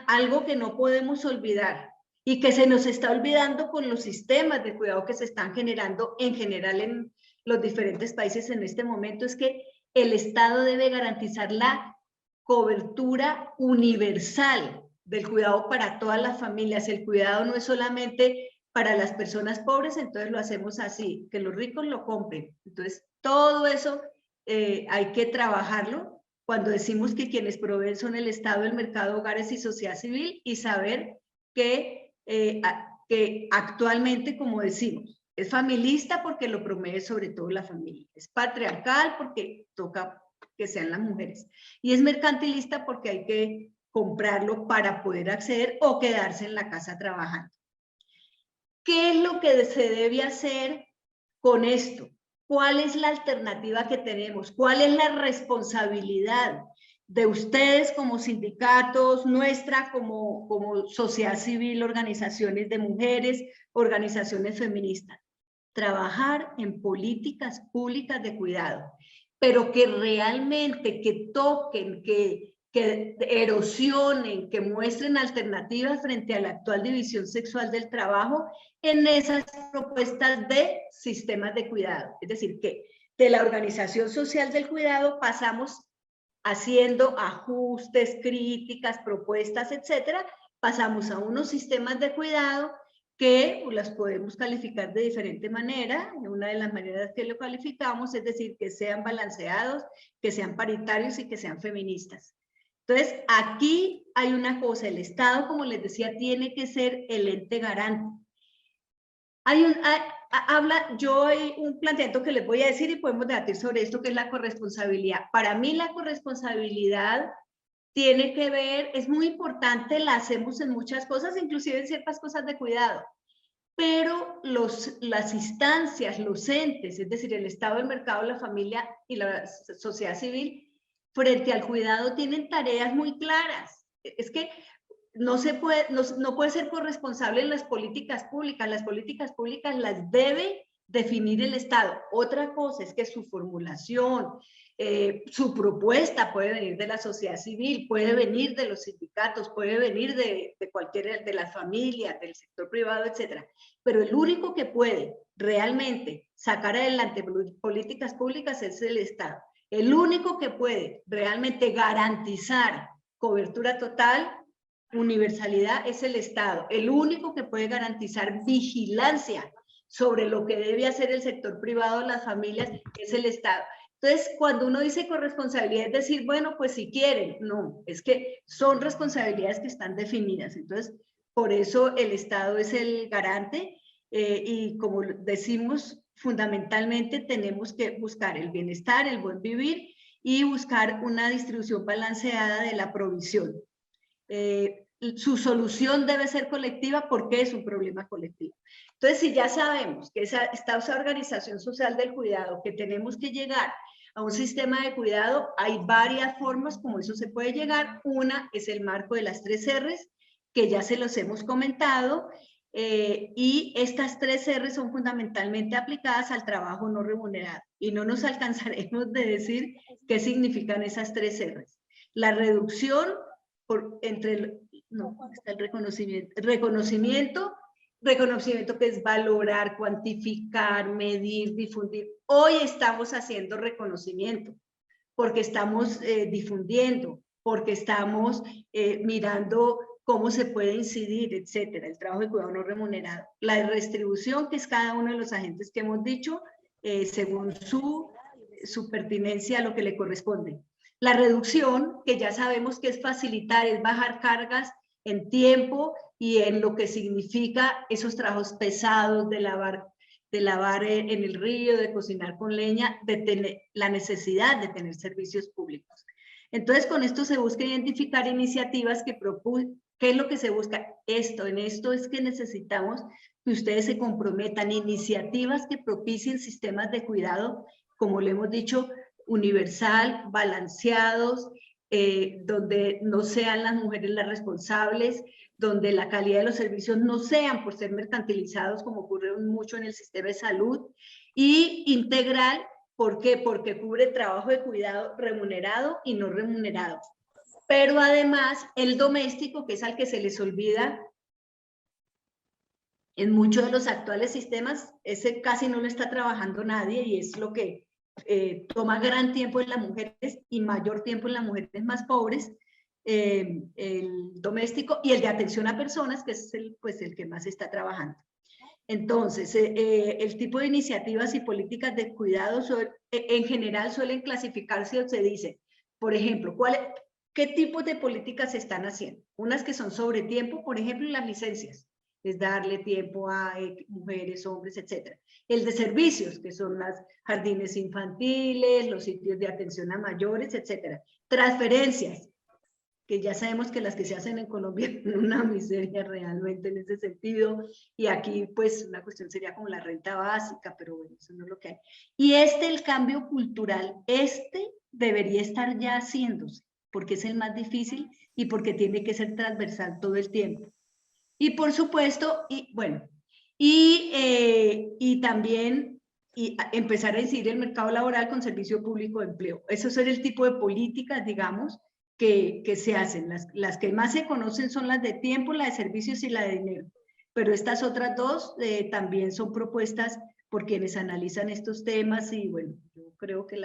algo que no podemos olvidar y que se nos está olvidando con los sistemas de cuidado que se están generando en general en los diferentes países en este momento, es que el Estado debe garantizar la cobertura universal del cuidado para todas las familias. El cuidado no es solamente para las personas pobres, entonces lo hacemos así, que los ricos lo compren. Entonces, todo eso hay que trabajarlo cuando decimos que quienes proveen son el Estado, el mercado, hogares y sociedad civil, y saber que actualmente, como decimos, es familista porque lo promueve sobre todo la familia, es patriarcal porque toca que sean las mujeres, y es mercantilista porque hay que comprarlo para poder acceder o quedarse en la casa trabajando. ¿Qué es lo que se debe hacer con esto? ¿Cuál es la alternativa que tenemos? ¿Cuál es la responsabilidad de ustedes como sindicatos, nuestra como sociedad civil, organizaciones de mujeres, organizaciones feministas? Trabajar en políticas públicas de cuidado, pero que realmente, que toquen, que erosionen, que muestren alternativas frente a la actual división sexual del trabajo en esas propuestas de sistemas de cuidado. Es decir, que de la organización social del cuidado pasamos haciendo ajustes, críticas, propuestas, etcétera, pasamos a unos sistemas de cuidado que las podemos calificar de diferente manera. Una de las maneras que lo calificamos es decir, que sean balanceados, que sean paritarios y que sean feministas. Entonces, aquí hay una cosa, el Estado, como les decía, tiene que ser el ente garante. Hay un planteamiento que les voy a decir y podemos debatir sobre esto, que es la corresponsabilidad. Para mí la corresponsabilidad tiene que ver, es muy importante, la hacemos en muchas cosas, inclusive en ciertas cosas de cuidado, pero las instancias, los entes, es decir, el Estado, el mercado, la familia y la sociedad civil, frente al cuidado tienen tareas muy claras. Es que no puede ser corresponsable en las políticas públicas. Las políticas públicas las debe definir el Estado. Otra cosa es que su formulación, su propuesta puede venir de la sociedad civil, puede venir de los sindicatos, puede venir de cualquiera de las familias, del sector privado, etcétera. Pero el único que puede realmente sacar adelante políticas públicas es el Estado. El único que puede realmente garantizar cobertura total, universalidad, es el Estado. El único que puede garantizar vigilancia sobre lo que debe hacer el sector privado, las familias, es el Estado. Entonces, cuando uno dice corresponsabilidad, es decir, bueno, pues si quieren, no, es que son responsabilidades que están definidas. Entonces, por eso el Estado es el garante y como decimos, fundamentalmente tenemos que buscar el bienestar, el buen vivir y buscar una distribución balanceada de la provisión. Su solución debe ser colectiva porque es un problema colectivo. Entonces, si ya sabemos que está esa organización social del cuidado, que tenemos que llegar a un sistema de cuidado, hay varias formas como eso se puede llegar. Una es el marco de las 3 R's, que ya se los hemos comentado, y estas 3 R's son fundamentalmente aplicadas al trabajo no remunerado, y no nos alcanzaremos de decir qué significan esas 3 R's. La reducción está el reconocimiento que es valorar, cuantificar, medir, difundir. Hoy estamos haciendo reconocimiento porque estamos difundiendo, porque estamos mirando cómo se puede incidir, etcétera, el trabajo de cuidado no remunerado. La redistribución, que es cada uno de los agentes que hemos dicho, según su pertinencia a lo que le corresponde. La reducción, que ya sabemos que es facilitar, es bajar cargas en tiempo y en lo que significa esos trabajos pesados de lavar en el río, de cocinar con leña, de tener la necesidad de tener servicios públicos. Entonces, con esto se busca identificar iniciativas que ¿qué es lo que se busca? En esto es que necesitamos que ustedes se comprometan, iniciativas que propicien sistemas de cuidado, como le hemos dicho, universal, balanceados, donde no sean las mujeres las responsables, donde la calidad de los servicios no sean por ser mercantilizados, como ocurre mucho en el sistema de salud, y integral. ¿Por qué? Porque cubre trabajo de cuidado remunerado y no remunerado. Pero además el doméstico, que es al que se les olvida en muchos de los actuales sistemas, ese casi no lo está trabajando nadie y es lo que toma gran tiempo en las mujeres y mayor tiempo en las mujeres más pobres, el doméstico y el de atención a personas, que es el que más está trabajando. Entonces, el tipo de iniciativas y políticas de cuidado en general suelen clasificarse o se dice, por ejemplo, ¿qué tipos de políticas se están haciendo? Unas que son sobre tiempo, por ejemplo, las licencias, es darle tiempo a mujeres, hombres, etc. El de servicios, que son las jardines infantiles, los sitios de atención a mayores, etc. Transferencias, que ya sabemos que las que se hacen en Colombia son una miseria realmente en ese sentido, y aquí pues una cuestión sería como la renta básica, pero bueno, eso no es lo que hay. Y el cambio cultural, debería estar ya haciéndose, porque es el más difícil y porque tiene que ser transversal todo el tiempo. Y por supuesto, también empezar a incidir el mercado laboral con servicio público de empleo. Eso es el tipo de políticas, digamos, que se hacen. Las que más se conocen son las de tiempo, la de servicios y la de dinero. Pero estas otras dos también son propuestas por quienes analizan estos temas y bueno, yo creo que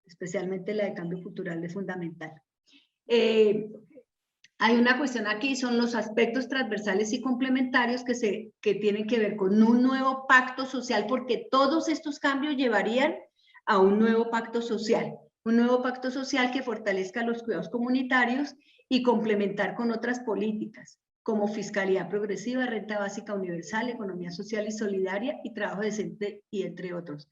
especialmente la de cambio cultural es fundamental. Hay una cuestión aquí, son los aspectos transversales y complementarios que tienen que ver con un nuevo pacto social, porque todos estos cambios llevarían a un nuevo pacto social. Un nuevo pacto social que fortalezca los cuidados comunitarios y complementar con otras políticas, como fiscalidad progresiva, renta básica universal, economía social y solidaria y trabajo decente, y entre otros.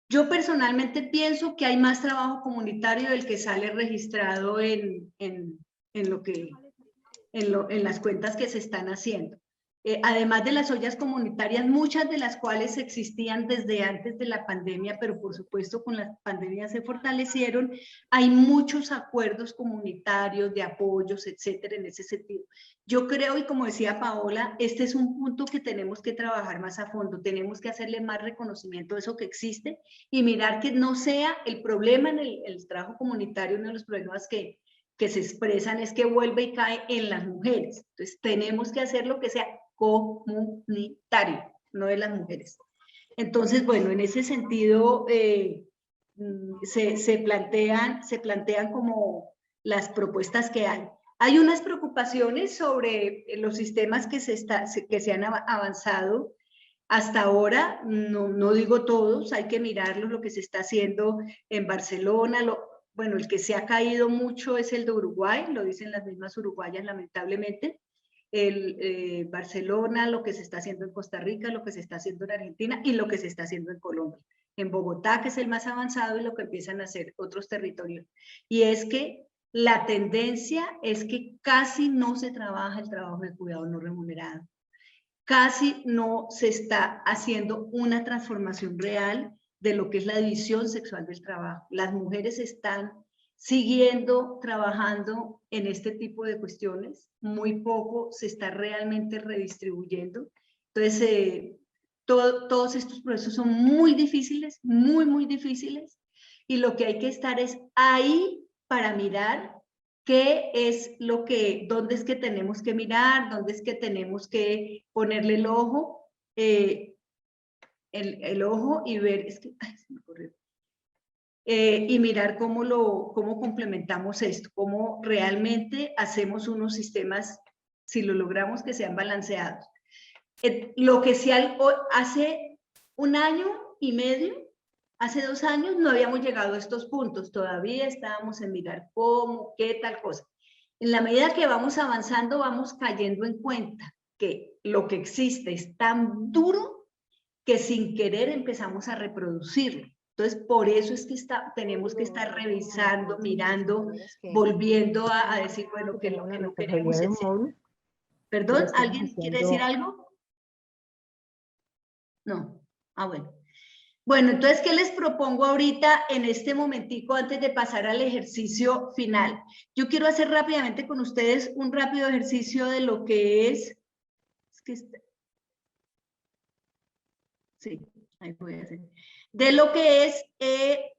Yo personalmente pienso que hay más trabajo comunitario del que sale registrado en las cuentas que se están haciendo. además de las ollas comunitarias, muchas de las cuales existían desde antes de la pandemia, pero por supuesto con la pandemia se fortalecieron, hay muchos acuerdos comunitarios de apoyos, etcétera, en ese sentido. Yo creo, y como decía Paola, este es un punto que tenemos que trabajar más a fondo, tenemos que hacerle más reconocimiento a eso que existe y mirar que no sea el problema en el trabajo comunitario, uno de los problemas que se expresan es que vuelve y cae en las mujeres. Entonces tenemos que hacer lo que sea comunitario, no de las mujeres. Entonces, bueno, en ese sentido se plantean como las propuestas que hay. Hay unas preocupaciones sobre los sistemas que se han avanzado hasta ahora, no digo todos, hay que mirarlo, lo que se está haciendo en Barcelona, bueno, el que se ha caído mucho es el de Uruguay, lo dicen las mismas uruguayas lamentablemente, Barcelona, lo que se está haciendo en Costa Rica, lo que se está haciendo en Argentina y lo que se está haciendo en Colombia. En Bogotá, que es el más avanzado, y lo que empiezan a hacer otros territorios. Y es que la tendencia es que casi no se trabaja el trabajo de cuidado no remunerado. Casi no se está haciendo una transformación real de lo que es la división sexual del trabajo. Las mujeres están siguiendo trabajando en este tipo de cuestiones, muy poco se está realmente redistribuyendo. Entonces, todos estos procesos son muy difíciles, muy difíciles, y lo que hay que estar es ahí para mirar qué es dónde es que tenemos que mirar, dónde es que tenemos que ponerle el ojo, el ojo y ver, es que, ay, se me ocurrió. Y mirar cómo complementamos esto, cómo realmente hacemos unos sistemas, si lo logramos, que sean balanceados. Lo que hace un año y medio, hace 2 años, no habíamos llegado a estos puntos, todavía estábamos en mirar cómo, qué tal cosa. En la medida que vamos avanzando, vamos cayendo en cuenta que lo que existe es tan duro que sin querer empezamos a reproducirlo. Entonces, por eso es que tenemos que estar revisando, mirando, volviendo a decir, bueno, que lo que no queremos es... ¿Perdón? ¿Alguien quiere decir algo? No. Ah, bueno. Bueno, entonces, ¿qué les propongo ahorita en este momentico antes de pasar al ejercicio final? Yo quiero hacer rápidamente con ustedes un rápido ejercicio de lo que es... Sí, ahí voy a hacer. De lo que es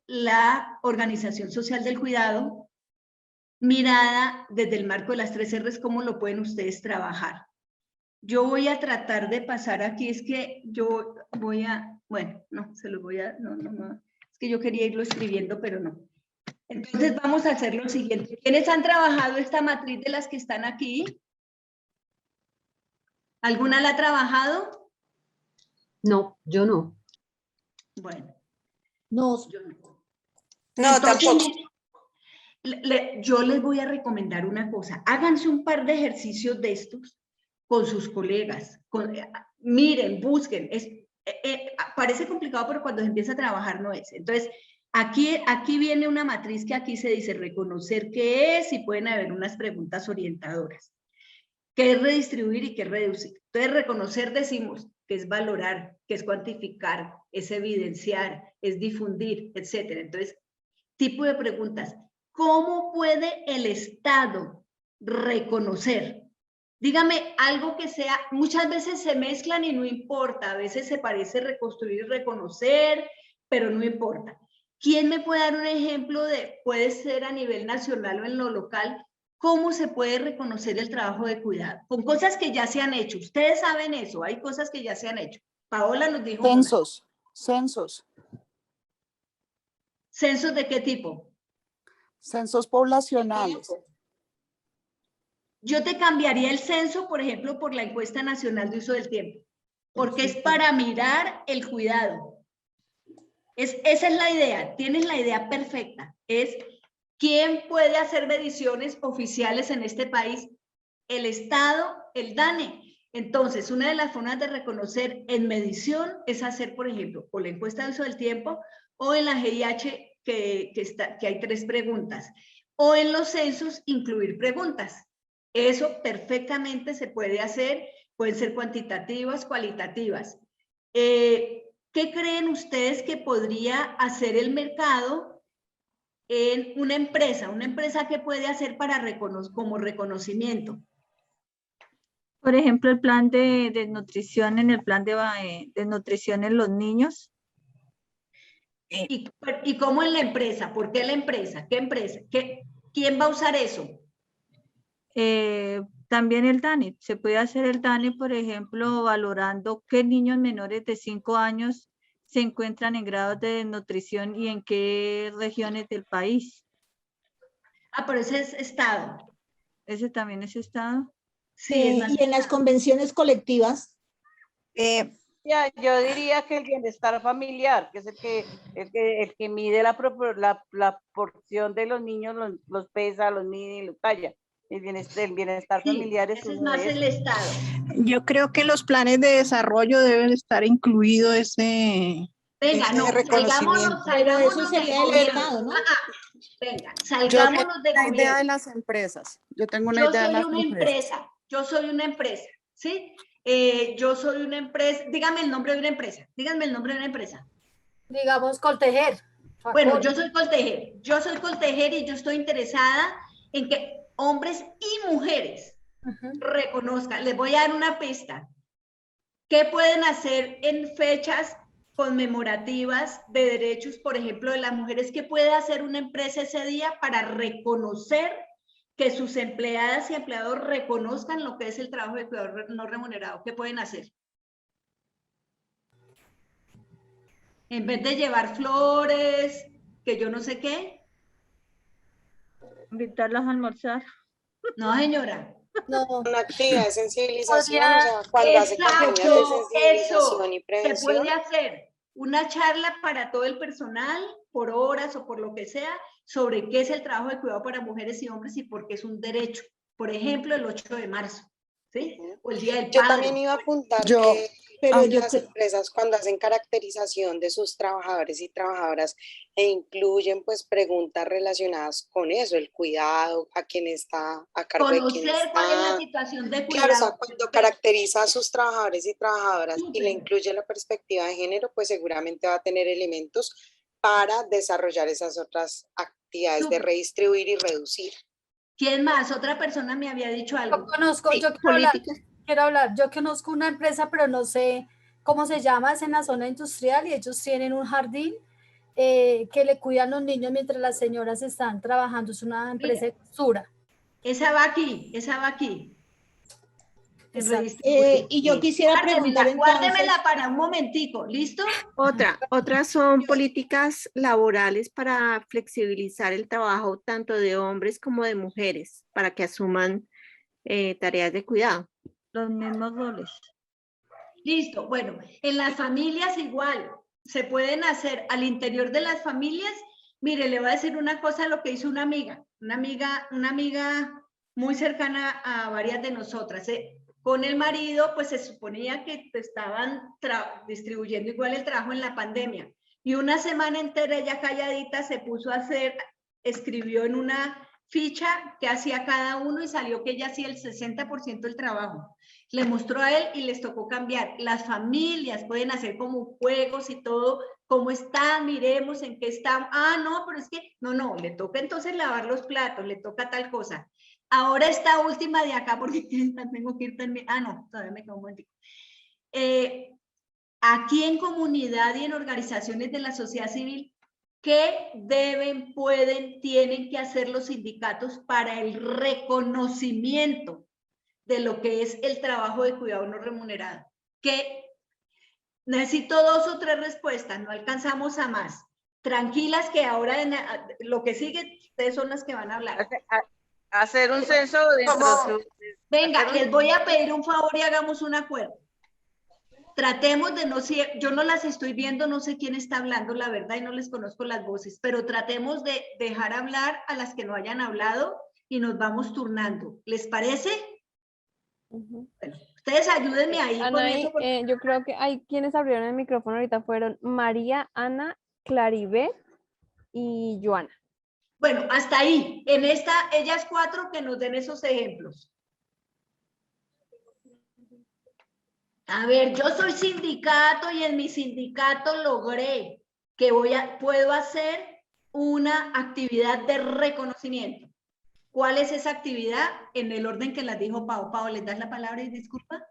la organización social del cuidado, mirada desde el marco de las 3 R's, cómo lo pueden ustedes trabajar. Yo voy a tratar de pasar aquí, es que yo voy a, bueno, no, se los voy a, no, es que yo quería irlo escribiendo, pero no. Entonces vamos a hacer lo siguiente. ¿Quiénes han trabajado esta matriz de las que están aquí? ¿Alguna la ha trabajado? No, yo no. Bueno. No. Yo no. No, tampoco. Yo les voy a recomendar una cosa. Háganse un par de ejercicios de estos con sus colegas. Miren, busquen. Parece complicado, pero cuando se empieza a trabajar no es. Entonces, aquí viene una matriz que aquí se dice reconocer qué es y pueden haber unas preguntas orientadoras. ¿Qué es redistribuir y qué es reducir? Entonces, reconocer decimos que es valorar, que es cuantificar, es evidenciar, es difundir, etcétera. Entonces, tipo de preguntas. ¿Cómo puede el Estado reconocer? Dígame algo que sea, muchas veces se mezclan y no importa, a veces se parece reconstruir y reconocer, pero no importa. ¿Quién me puede dar un ejemplo de, puede ser a nivel nacional o en lo local, cómo se puede reconocer el trabajo de cuidado? Con cosas que ya se han hecho. Ustedes saben eso, hay cosas que ya se han hecho. Paola nos dijo. Censos. ¿Censos de qué tipo? Censos poblacionales. Yo te cambiaría el censo, por ejemplo, por la encuesta nacional de uso del tiempo, porque es para mirar el cuidado. Esa es la idea, tienes la idea perfecta. Es quién puede hacer mediciones oficiales en este país, el Estado, el DANE. Entonces, una de las formas de reconocer en medición es hacer, por ejemplo, o la encuesta de uso del tiempo, o en la GIH, que hay 3 preguntas, o en los censos incluir preguntas. Eso perfectamente se puede hacer pueden ser cuantitativas, cualitativas. ¿Qué creen ustedes que podría hacer el mercado en una empresa? ¿Una empresa qué puede hacer para como reconocimiento? Por ejemplo, el plan de nutrición, en el plan de nutrición en los niños. ¿Y cómo en la empresa? ¿Por qué la empresa? ¿Qué empresa? ¿Quién va a usar eso? También el DANE. Se puede hacer el DANE, por ejemplo, valorando qué niños menores de 5 años se encuentran en grados de desnutrición y en qué regiones del país. Ah, pero ese es Estado. ¿Ese también es Estado? Sí, y en las convenciones colectivas. Ya, yo diría que el bienestar familiar, que es el que mide la porción de los niños, los pesa, los mide y los talla. El bienestar familiar es ese es uno más de el esos. Estado. Yo creo que los planes de desarrollo deben estar incluidos ese Venga, no, reconocimiento. Pero eso sería del Estado, ¿no? Venga, Yo salgámonos de tengo una idea gobierno. de las empresas. Yo tengo una Yo idea de soy las una empresas. empresa, yo soy una empresa, ¿sí? Yo soy una empresa, dígame el nombre de una empresa, díganme el nombre de una empresa. Digamos, Coltejer. Bueno, yo soy Coltejer y yo estoy interesada en que hombres y mujeres reconozcan. Les voy a dar una pista. ¿Qué pueden hacer en fechas conmemorativas de derechos, por ejemplo, de las mujeres? ¿Qué puede hacer una empresa ese día para reconocer que sus empleadas y empleados reconozcan lo que es el trabajo de cuidador no remunerado? ¿Qué pueden hacer? En vez de llevar flores, que yo no sé qué. Invitarlas a almorzar. No, señora. No. Una actividad de sensibilización, Podría, o sea, cuando hace campañas de sensibilización y se prevención. puede hacer una charla para todo el personal, por horas o por lo que sea, sobre qué es el trabajo de cuidado para mujeres y hombres y por qué es un derecho. Por ejemplo, el 8 de marzo, ¿sí? O el Día del Yo Padre. también iba a apuntar que las empresas cuando hacen caracterización de sus trabajadores y trabajadoras e incluyen pues preguntas relacionadas con eso, el cuidado, a quién está a cargo de quién Conocer cuál es la está. situación de Claro, o sea, cuidado. cuando caracteriza a sus trabajadores y trabajadoras y le incluye la perspectiva de género, pues seguramente va a tener elementos para desarrollar esas otras actividades de redistribuir y reducir. ¿Quién más? Otra persona me había dicho algo. Yo conozco, yo quiero hablar, yo conozco una empresa, pero no sé cómo se llama, es en la zona industrial y ellos tienen un jardín que le cuidan los niños mientras las señoras están trabajando, es una empresa de costura. Esa va aquí, esa va aquí. Y yo quisiera preguntar entonces. Guárdemela para un momentico, ¿listo? Otras son políticas laborales para flexibilizar el trabajo tanto de hombres como de mujeres, para que asuman tareas de cuidado. Los mismos roles. Listo, bueno, en las familias igual, se pueden hacer al interior de las familias. Mire, le voy a decir una cosa, lo que hizo una amiga muy cercana a varias de nosotras, con el marido, pues se suponía que estaban distribuyendo igual el trabajo en la pandemia. Y una semana entera ella calladita se puso a escribió en una ficha que hacía cada uno y salió que ella hacía el 60% del trabajo. Le mostró a él y les tocó cambiar. Las familias pueden hacer como juegos y todo, cómo están, miremos en qué están. Ah, no, pero es que, no, le toca entonces lavar los platos, le toca tal cosa. Ahora esta última de acá, porque tengo que ir también. Ah, no, todavía me quedo un momentico. Aquí en comunidad y en organizaciones de la sociedad civil, ¿qué deben, pueden, tienen que hacer los sindicatos para el reconocimiento de lo que es el trabajo de cuidado no remunerado? Que necesito 2 o 3 respuestas, no alcanzamos a más. Tranquilas que ahora lo que sigue, ustedes son las que van a hablar. Hacer un censo dentro de... Venga, les voy a pedir un favor y hagamos un acuerdo. Tratemos de no ser, yo no las estoy viendo, no sé quién está hablando, la verdad, y no les conozco las voces, pero tratemos de dejar hablar a las que no hayan hablado y nos vamos turnando. ¿Les parece? Bueno, ustedes ayúdenme ahí con eso. Yo creo que hay quienes abrieron el micrófono ahorita fueron María, Ana, Claribet y Joana. Bueno, hasta ahí. En esta, ellas 4 que nos den esos ejemplos. A ver, yo soy sindicato y en mi sindicato logré que puedo hacer una actividad de reconocimiento. ¿Cuál es esa actividad? En el orden que las dijo Pau. Pau, ¿les das la palabra y disculpa?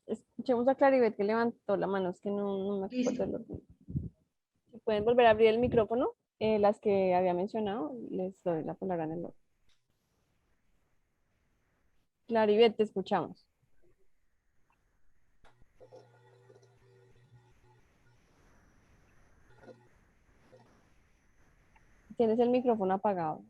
Escuchemos a Claribet que levantó la mano, es que no me acuerdo el orden. Si pueden volver a abrir el micrófono, las que había mencionado, les doy la palabra en el orden. Claribet, te escuchamos. Tienes el micrófono apagado.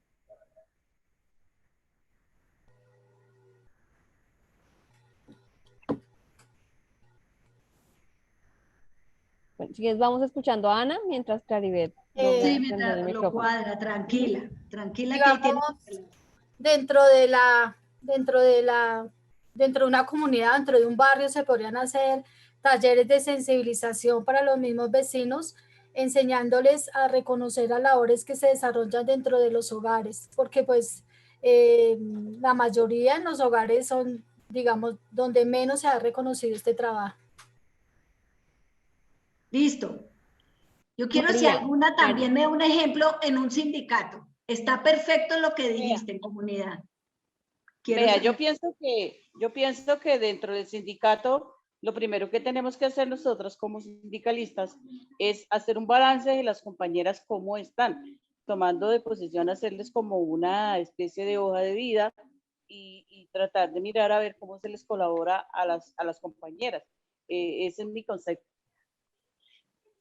Bueno, si quieres, vamos escuchando a Ana mientras Claribet. Sí, mientras lo cuadra, tranquila, tranquila. Que dentro de una comunidad, dentro de un barrio, se podrían hacer talleres de sensibilización para los mismos vecinos, enseñándoles a reconocer las labores que se desarrollan dentro de los hogares, porque pues la mayoría en los hogares son, digamos, donde menos se ha reconocido este trabajo. Listo. Yo quiero, si alguna también me da un ejemplo en un sindicato. Está perfecto lo que dijiste en comunidad. Yo pienso que dentro del sindicato, lo primero que tenemos que hacer nosotros como sindicalistas es hacer un balance de las compañeras cómo están, tomando de posición, hacerles como una especie de hoja de vida y tratar de mirar a ver cómo se les colabora a las compañeras. Ese es mi concepto.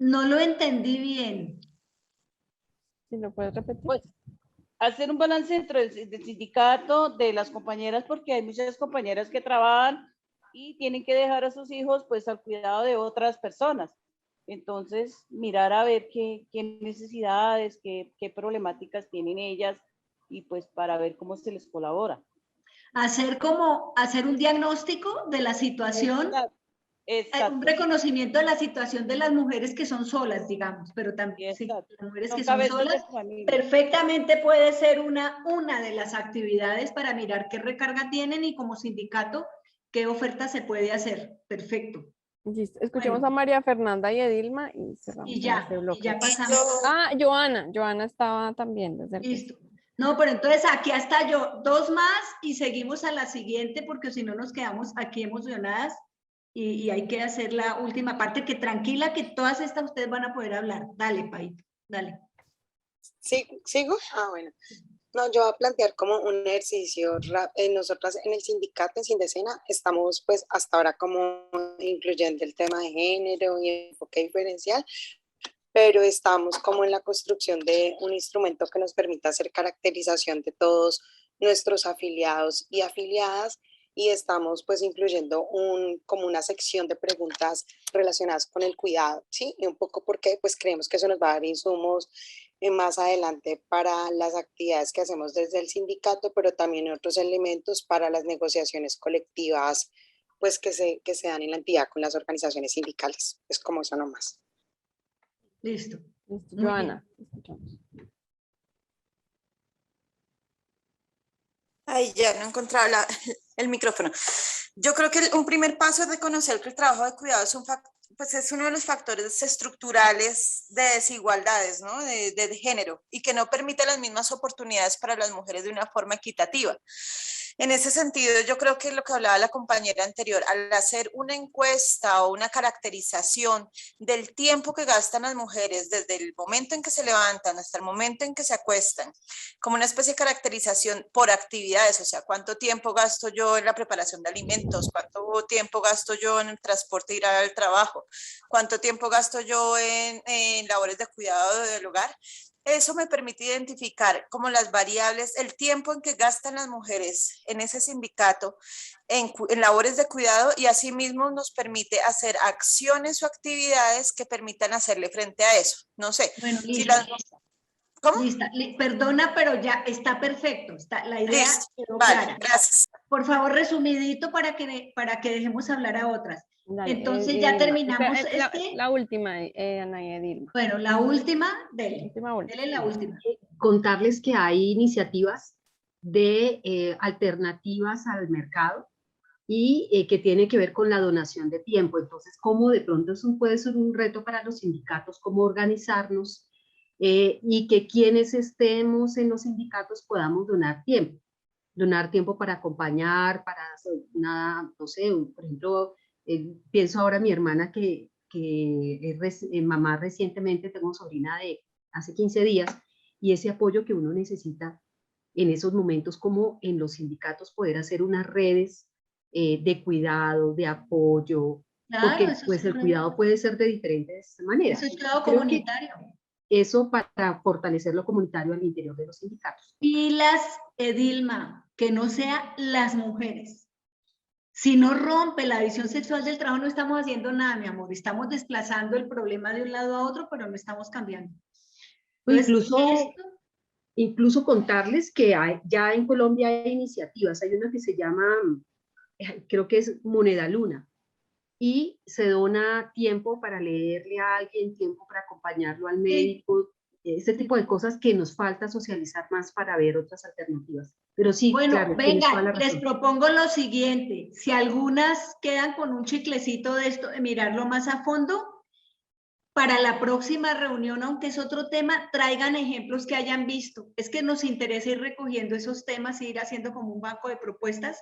No lo entendí bien. ¿Sí lo puedes repetir? Pues, hacer un balance dentro del sindicato de las compañeras, porque hay muchas compañeras que trabajan y tienen que dejar a sus hijos pues al cuidado de otras personas. Entonces, mirar a ver qué necesidades, qué problemáticas tienen ellas y pues para ver cómo se les colabora. Hacer un diagnóstico de la situación. Exacto. Un reconocimiento de la situación de las mujeres que son solas, digamos, pero también sí, las mujeres que son solas, perfectamente puede ser una de las actividades para mirar qué recarga tienen y como sindicato, qué oferta se puede hacer. Perfecto. Listo. Escuchemos a María Fernanda y Edilma y cerramos este bloque. Y ya pasamos. Joana estaba también. Listo. No, pero entonces aquí hasta yo, 2 más y seguimos a la siguiente porque si no nos quedamos aquí emocionadas. Y hay que hacer la última parte, que tranquila, que todas estas ustedes van a poder hablar. Dale, Paito, dale. ¿Sigo? Bueno. No, yo voy a plantear como un ejercicio. Nosotras en el sindicato, en Sindecena, estamos pues hasta ahora como incluyendo el tema de género y enfoque diferencial, pero estamos como en la construcción de un instrumento que nos permita hacer caracterización de todos nuestros afiliados y afiliadas, y estamos pues incluyendo como una sección de preguntas relacionadas con el cuidado, ¿sí? Y un poco porque pues creemos que eso nos va a dar insumos más adelante para las actividades que hacemos desde el sindicato, pero también otros elementos para las negociaciones colectivas pues que se dan en la entidad con las organizaciones sindicales. Es como eso nomás. Listo. Joana. Ay, ya no encontraba el micrófono. Yo creo que un primer paso es reconocer que el trabajo de cuidado es uno de los factores estructurales de desigualdades, ¿no? de género, y que no permite las mismas oportunidades para las mujeres de una forma equitativa. En ese sentido, yo creo que lo que hablaba la compañera anterior, al hacer una encuesta o una caracterización del tiempo que gastan las mujeres desde el momento en que se levantan hasta el momento en que se acuestan, como una especie de caracterización por actividades, o sea, cuánto tiempo gasto yo en la preparación de alimentos, cuánto tiempo gasto yo en el transporte, ir al trabajo, cuánto tiempo gasto yo en labores de cuidado del hogar. Eso me permite identificar como las variables, el tiempo en que gastan las mujeres en ese sindicato en labores de cuidado, y asimismo nos permite hacer acciones o actividades que permitan hacerle frente a eso. No sé. Bueno, si ¿Cómo? Lista. Perdona, pero ya está perfecto. La idea quedó vale, clara. Gracias. Por favor, resumidito para que dejemos hablar a otras. Dale, entonces ya terminamos la última, Ana y Edilma. Bueno, la última, dele la última. Contarles que hay iniciativas de alternativas al mercado y que tiene que ver con la donación de tiempo. Entonces, cómo de pronto eso puede ser un reto para los sindicatos, cómo organizarnos y que quienes estemos en los sindicatos podamos donar tiempo para acompañar, para nada, no sé, por ejemplo, pienso ahora en mi hermana que es mamá recientemente, tengo sobrina de hace 15 días, y ese apoyo que uno necesita en esos momentos, como en los sindicatos poder hacer unas redes de cuidado, de apoyo, Claro, porque eso pues es el cuidado puede ser de diferentes maneras. Eso es cuidado Creo que comunitario. eso para fortalecer lo comunitario al interior de los sindicatos. Pilas, Edilma, que no sea las mujeres. Si no rompe la visión sexual del trabajo, no estamos haciendo nada, mi amor. Estamos desplazando el problema de un lado a otro, pero no estamos cambiando. Entonces, incluso contarles que ya en Colombia hay iniciativas. Hay una que se llama, creo que es Moneda Luna, y se dona tiempo para leerle a alguien, tiempo para acompañarlo al médico, ese tipo de cosas que nos falta socializar más para ver otras alternativas. Pero sí, bueno, claro, tienes toda la venga, les razón. propongo lo siguiente. Si algunas quedan con un chiclecito de esto, de mirarlo más a fondo, para la próxima reunión, aunque es otro tema, traigan ejemplos que hayan visto. Es que nos interesa ir recogiendo esos temas e ir haciendo como un banco de propuestas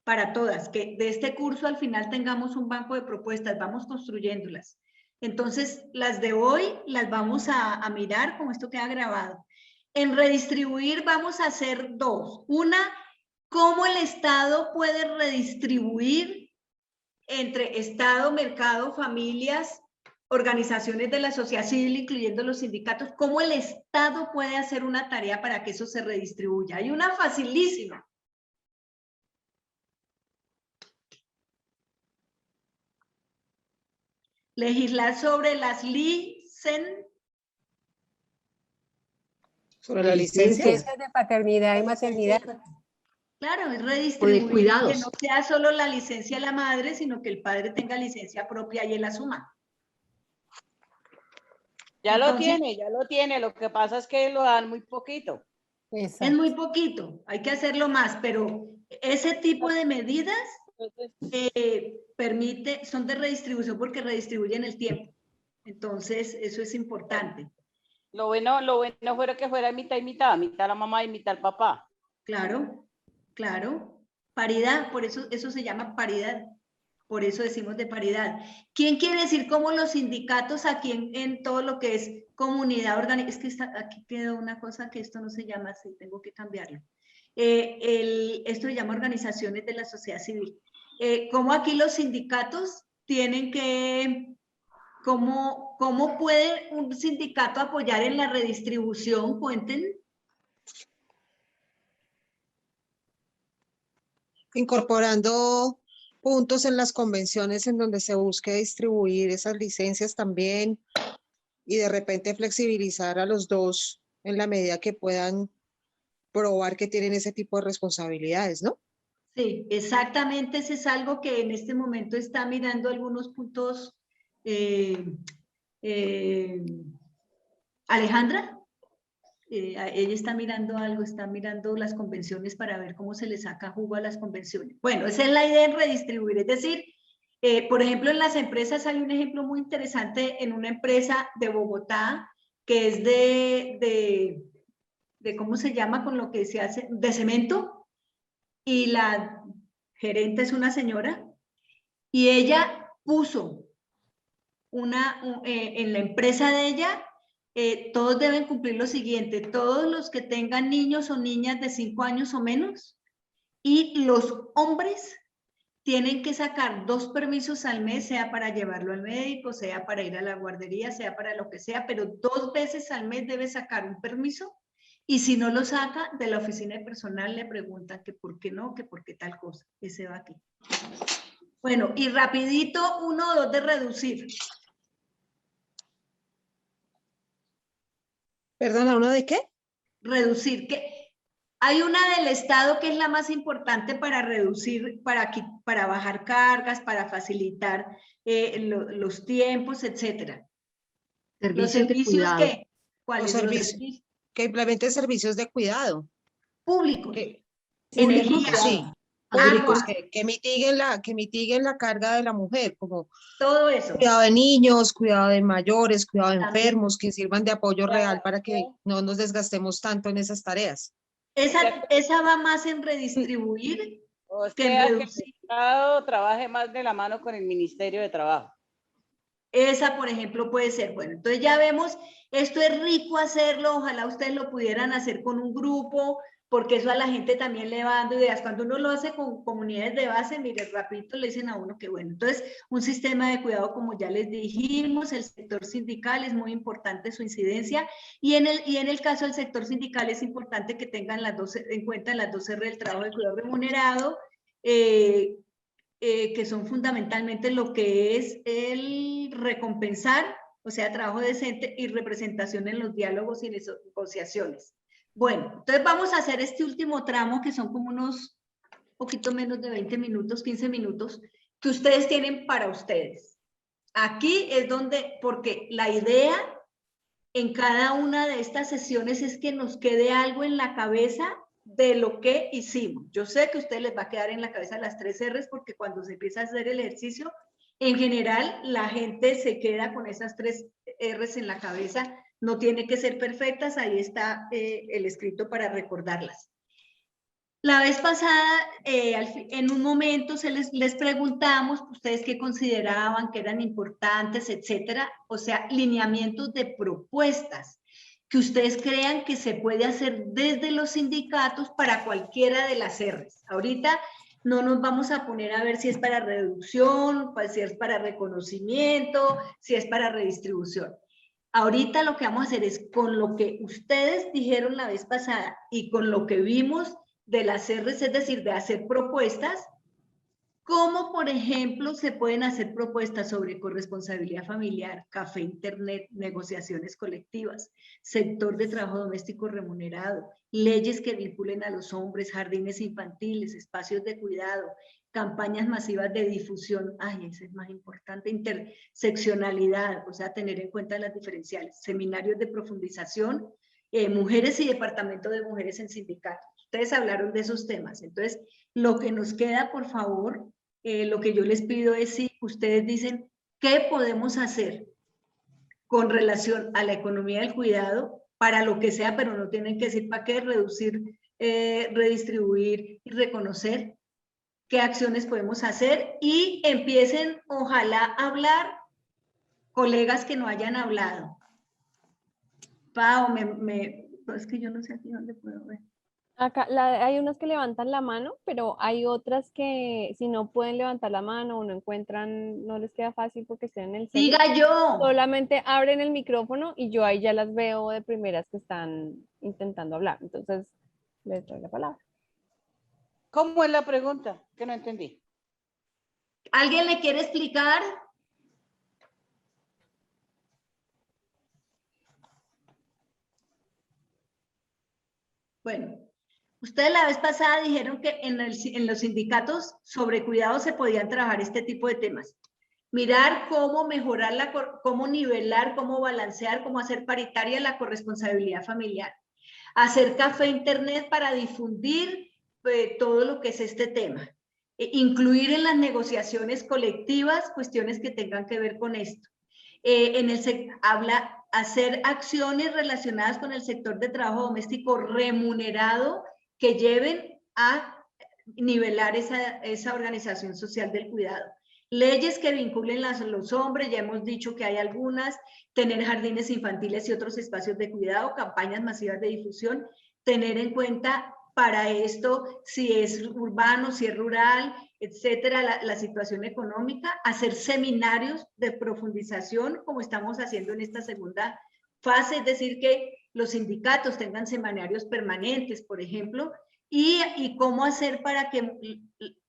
para todas, que de este curso al final tengamos un banco de propuestas, vamos construyéndolas. Entonces, las de hoy las vamos a mirar, como esto queda grabado. En redistribuir vamos a hacer dos. Una, cómo el Estado puede redistribuir entre Estado, mercado, familias, organizaciones de la sociedad civil, incluyendo los sindicatos, cómo el Estado puede hacer una tarea para que eso se redistribuya. Hay una facilísima. Legislar sobre las sobre la licencia de paternidad y maternidad. Claro, es redistribuir, que no sea solo la licencia de la madre, sino que el padre tenga licencia propia y él asuma. Ya lo tiene, lo que pasa es que lo dan muy poquito. Exacto. Es muy poquito, hay que hacerlo más, pero ese tipo de medidas son de redistribución porque redistribuyen el tiempo. Entonces, eso es importante. Lo bueno fuera que fuera mitad y mitad la mamá y mitad el papá. Claro, claro. Paridad, por eso se llama paridad. Por eso decimos de paridad. ¿Quién quiere decir cómo los sindicatos aquí en todo lo que es comunidad organizada? Es que aquí quedó una cosa que esto no se llama así, tengo que cambiarlo. Esto se llama organizaciones de la sociedad civil. ¿Cómo aquí los sindicatos tienen que... ¿Cómo puede un sindicato apoyar en la redistribución? Cuenten. Incorporando puntos en las convenciones en donde se busque distribuir esas licencias también y de repente flexibilizar a los dos en la medida que puedan probar que tienen ese tipo de responsabilidades, ¿no? Sí, exactamente. Ese es algo que en este momento está mirando algunos puntos. Alejandra, ella está mirando algo, está mirando las convenciones para ver cómo se le saca jugo a las convenciones. Bueno, esa es la idea en redistribuir, es decir, por ejemplo, en las empresas hay un ejemplo muy interesante en una empresa de Bogotá que es de ¿cómo se llama? Con lo que se hace, de cemento, y la gerente es una señora, y ella puso en la empresa de ella, todos deben cumplir lo siguiente: todos los que tengan niños o niñas de 5 años o menos, y los hombres tienen que sacar 2 permisos al mes, sea para llevarlo al médico, sea para ir a la guardería, sea para lo que sea, pero 2 veces al mes debe sacar un permiso, y si no lo saca, de la oficina de personal le preguntan que por qué no, que por qué tal cosa, que se va aquí. Bueno, y rapidito, 1 o 2 de reducir. Perdona, ¿uno de qué? Reducir, que hay una del Estado que es la más importante para reducir, para bajar cargas, para facilitar los tiempos, etcétera. Servicios ¿Los servicios de qué? ¿Cuáles? Los servicios, que implemente servicios de cuidado. públicos. Energía, sí. Públicos, agua, que mitiguen la carga de la mujer, como todo eso. cuidado de niños, cuidado de mayores, cuidado de También. enfermos, que sirvan de apoyo real para que no nos desgastemos tanto en esas tareas. Esa va más en redistribuir O que sea, en que el reducir. Estado trabaje más de la mano con el Ministerio de Trabajo. Esa, por ejemplo, puede ser. Bueno, entonces ya vemos, esto es rico hacerlo, ojalá ustedes lo pudieran hacer con un grupo, porque eso a la gente también le va dando ideas. Cuando uno lo hace con comunidades de base, mire, rapidito le dicen a uno que bueno. Entonces, un sistema de cuidado, como ya les dijimos, el sector sindical es muy importante su incidencia, y en el caso del sector sindical es importante que tengan en cuenta las 2 R del trabajo de cuidado remunerado, que son fundamentalmente lo que es el recompensar, o sea, trabajo decente y representación en los diálogos y negociaciones. Bueno, entonces vamos a hacer este último tramo, que son como unos poquito menos de 20 minutos, 15 minutos, que ustedes tienen para ustedes. Aquí es donde, porque la idea en cada una de estas sesiones es que nos quede algo en la cabeza de lo que hicimos. Yo sé que a ustedes les va a quedar en la cabeza las 3 R's, porque cuando se empieza a hacer el ejercicio, en general la gente se queda con esas 3 R's en la cabeza. No tiene que ser perfectas, ahí está el escrito para recordarlas. La vez pasada, en un momento les preguntamos ustedes qué consideraban que eran importantes, etcétera, o sea, lineamientos de propuestas que ustedes crean que se puede hacer desde los sindicatos para cualquiera de las R's. Ahorita no nos vamos a poner a ver si es para reducción, si es para reconocimiento, si es para redistribución. Ahorita lo que vamos a hacer es, con lo que ustedes dijeron la vez pasada y con lo que vimos de las R's, es decir, de hacer propuestas, ¿cómo, por ejemplo, se pueden hacer propuestas sobre corresponsabilidad familiar, café, internet, negociaciones colectivas, sector de trabajo doméstico remunerado, leyes que vinculen a los hombres, jardines infantiles, espacios de cuidado, campañas masivas de difusión, ese es más importante, interseccionalidad, o sea, tener en cuenta las diferenciales, seminarios de profundización, mujeres y departamento de mujeres en sindicatos? Ustedes hablaron de esos temas. Entonces, lo que nos queda, por favor, lo que yo les pido es si ustedes dicen qué podemos hacer con relación a la economía del cuidado, para lo que sea, pero no tienen que decir para qué, reducir, redistribuir y reconocer qué acciones podemos hacer, y empiecen, ojalá, a hablar colegas que no hayan hablado. Pau, es que yo no sé aquí dónde puedo ver. Acá hay unos que levantan la mano, pero hay otras que si no pueden levantar la mano o no encuentran, no les queda fácil porque estén en el centro. Diga yo. Solamente abren el micrófono y yo ahí ya las veo de primeras que están intentando hablar. Entonces, les doy la palabra. ¿Cómo es la pregunta? Que no entendí. ¿Alguien le quiere explicar? Bueno, ustedes la vez pasada dijeron que en los sindicatos sobre cuidado se podían trabajar este tipo de temas. Mirar cómo mejorar, cómo nivelar, cómo balancear, cómo hacer paritaria la corresponsabilidad familiar. Hacer café internet para difundir todo lo que es este tema. Incluir en las negociaciones colectivas cuestiones que tengan que ver con esto. Hacer acciones relacionadas con el sector de trabajo doméstico remunerado que lleven a nivelar esa organización social del cuidado. Leyes que vinculen a los hombres, ya hemos dicho que hay algunas, tener jardines infantiles y otros espacios de cuidado, campañas masivas de difusión, tener en cuenta para esto si es urbano, si es rural, etcétera, la situación económica, hacer seminarios de profundización como estamos haciendo en esta segunda fase, es decir, que los sindicatos tengan seminarios permanentes, por ejemplo, y cómo hacer para que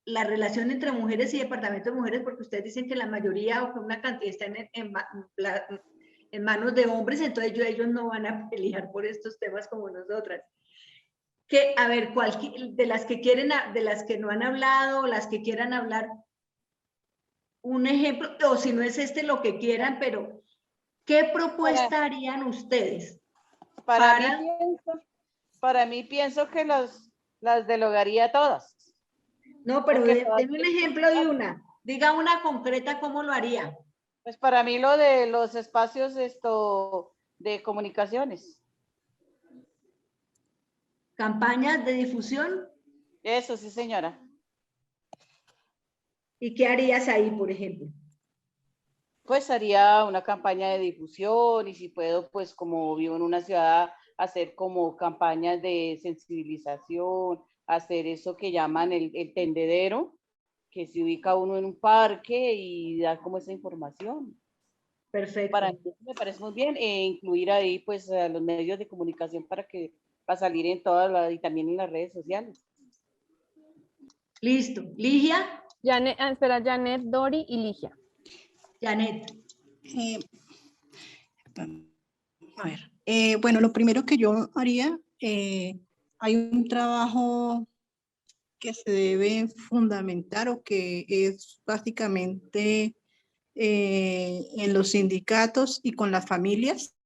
la relación entre mujeres y departamento de mujeres, porque ustedes dicen que la mayoría o que una cantidad está en manos de hombres, entonces ellos no van a pelear por estos temas como nosotras. Que, a ver, de las que no han hablado, las que quieran hablar, un ejemplo, o si no es lo que quieran, pero ¿qué propuesta harían ustedes? Para mí pienso que las derogaría todas. No, pero Porque deme un ejemplo de una. Diga una concreta, ¿cómo lo haría? pues para mí lo de los espacios de comunicaciones. ¿Campañas de difusión? Eso sí, señora. ¿Y qué harías ahí, por ejemplo? Pues haría una campaña de difusión y si puedo, pues como vivo en una ciudad, hacer como campañas de sensibilización, hacer eso que llaman el tendedero, que se ubica uno en un parque y da como esa información. Perfecto. Para mí me parece muy bien incluir ahí pues a los medios de comunicación para salir en todas y también en las redes sociales. Listo. ¿Ligia? Espera, Janet, Dori y Ligia. Janet. A ver, bueno, lo primero que yo haría, hay un trabajo que se debe fundamentar o que es básicamente en los sindicatos y con las familias.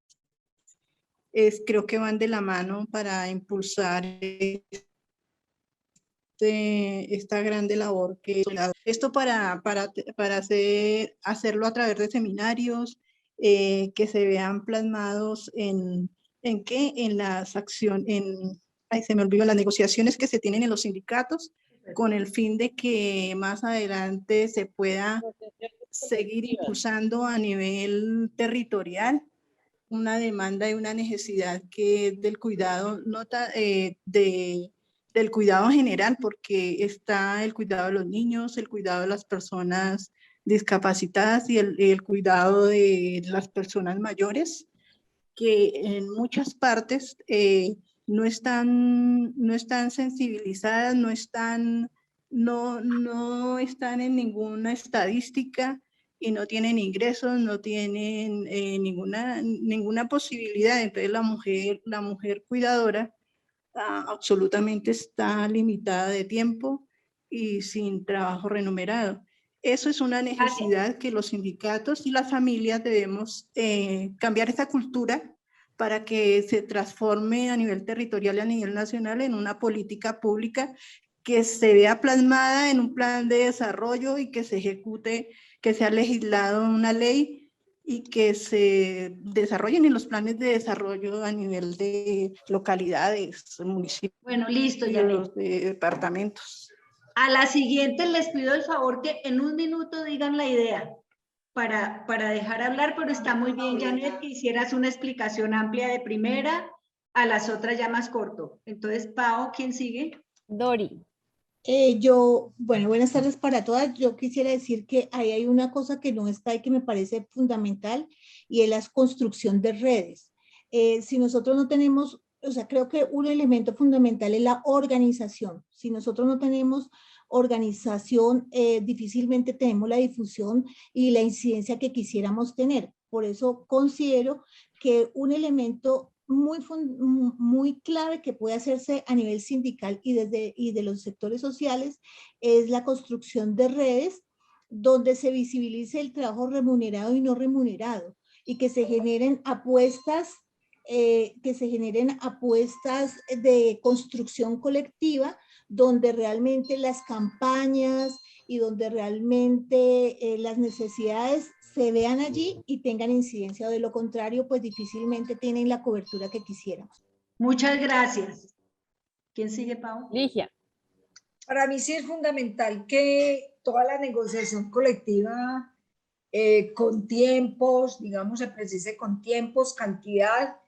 Creo que van de la mano para impulsar esta grande labor que esto para hacerlo a través de seminarios que se vean plasmados en las acciones, se me olvidó, las negociaciones que se tienen en los sindicatos con el fin de que más adelante se pueda seguir impulsando a nivel territorial una demanda y una necesidad que es del cuidado, del cuidado general, porque está el cuidado de los niños, el cuidado de las personas discapacitadas y el cuidado de las personas mayores, que en muchas partes no están sensibilizadas, no están en ninguna estadística y no tienen ingresos, no tienen ninguna posibilidad. Entonces la mujer cuidadora absolutamente está limitada de tiempo y sin trabajo remunerado. Eso es una necesidad que los sindicatos y las familias debemos cambiar esa cultura para que se transforme a nivel territorial y a nivel nacional en una política pública que se vea plasmada en un plan de desarrollo y que se ejecute, que sea legislado una ley y que se desarrollen en los planes de desarrollo a nivel de localidades, municipios, bueno, listo, Janet. Departamentos. A la siguiente les pido el favor que en un minuto digan la idea para dejar hablar, pero está muy bien, Janet, que hicieras una explicación amplia de primera, a las otras ya más corto. Entonces, Pau, ¿quién sigue? Dori. Bueno, buenas tardes para todas. Yo quisiera decir que ahí hay una cosa que no está y que me parece fundamental y es la construcción de redes. Si nosotros no tenemos, o sea, creo que un elemento fundamental es la organización. Si nosotros no tenemos organización, difícilmente tenemos la difusión y la incidencia que quisiéramos tener. Por eso considero que un elemento muy clave que puede hacerse a nivel sindical y de los sectores sociales es la construcción de redes donde se visibilice el trabajo remunerado y no remunerado y que se generen apuestas de construcción colectiva donde realmente las campañas y donde realmente las necesidades se vean allí y tengan incidencia, o de lo contrario, pues difícilmente tienen la cobertura que quisiéramos. Muchas gracias. ¿Quién sigue, Pau? Ligia. Para mí sí es fundamental que toda la negociación colectiva con tiempos, digamos, se precise con tiempos, cantidad,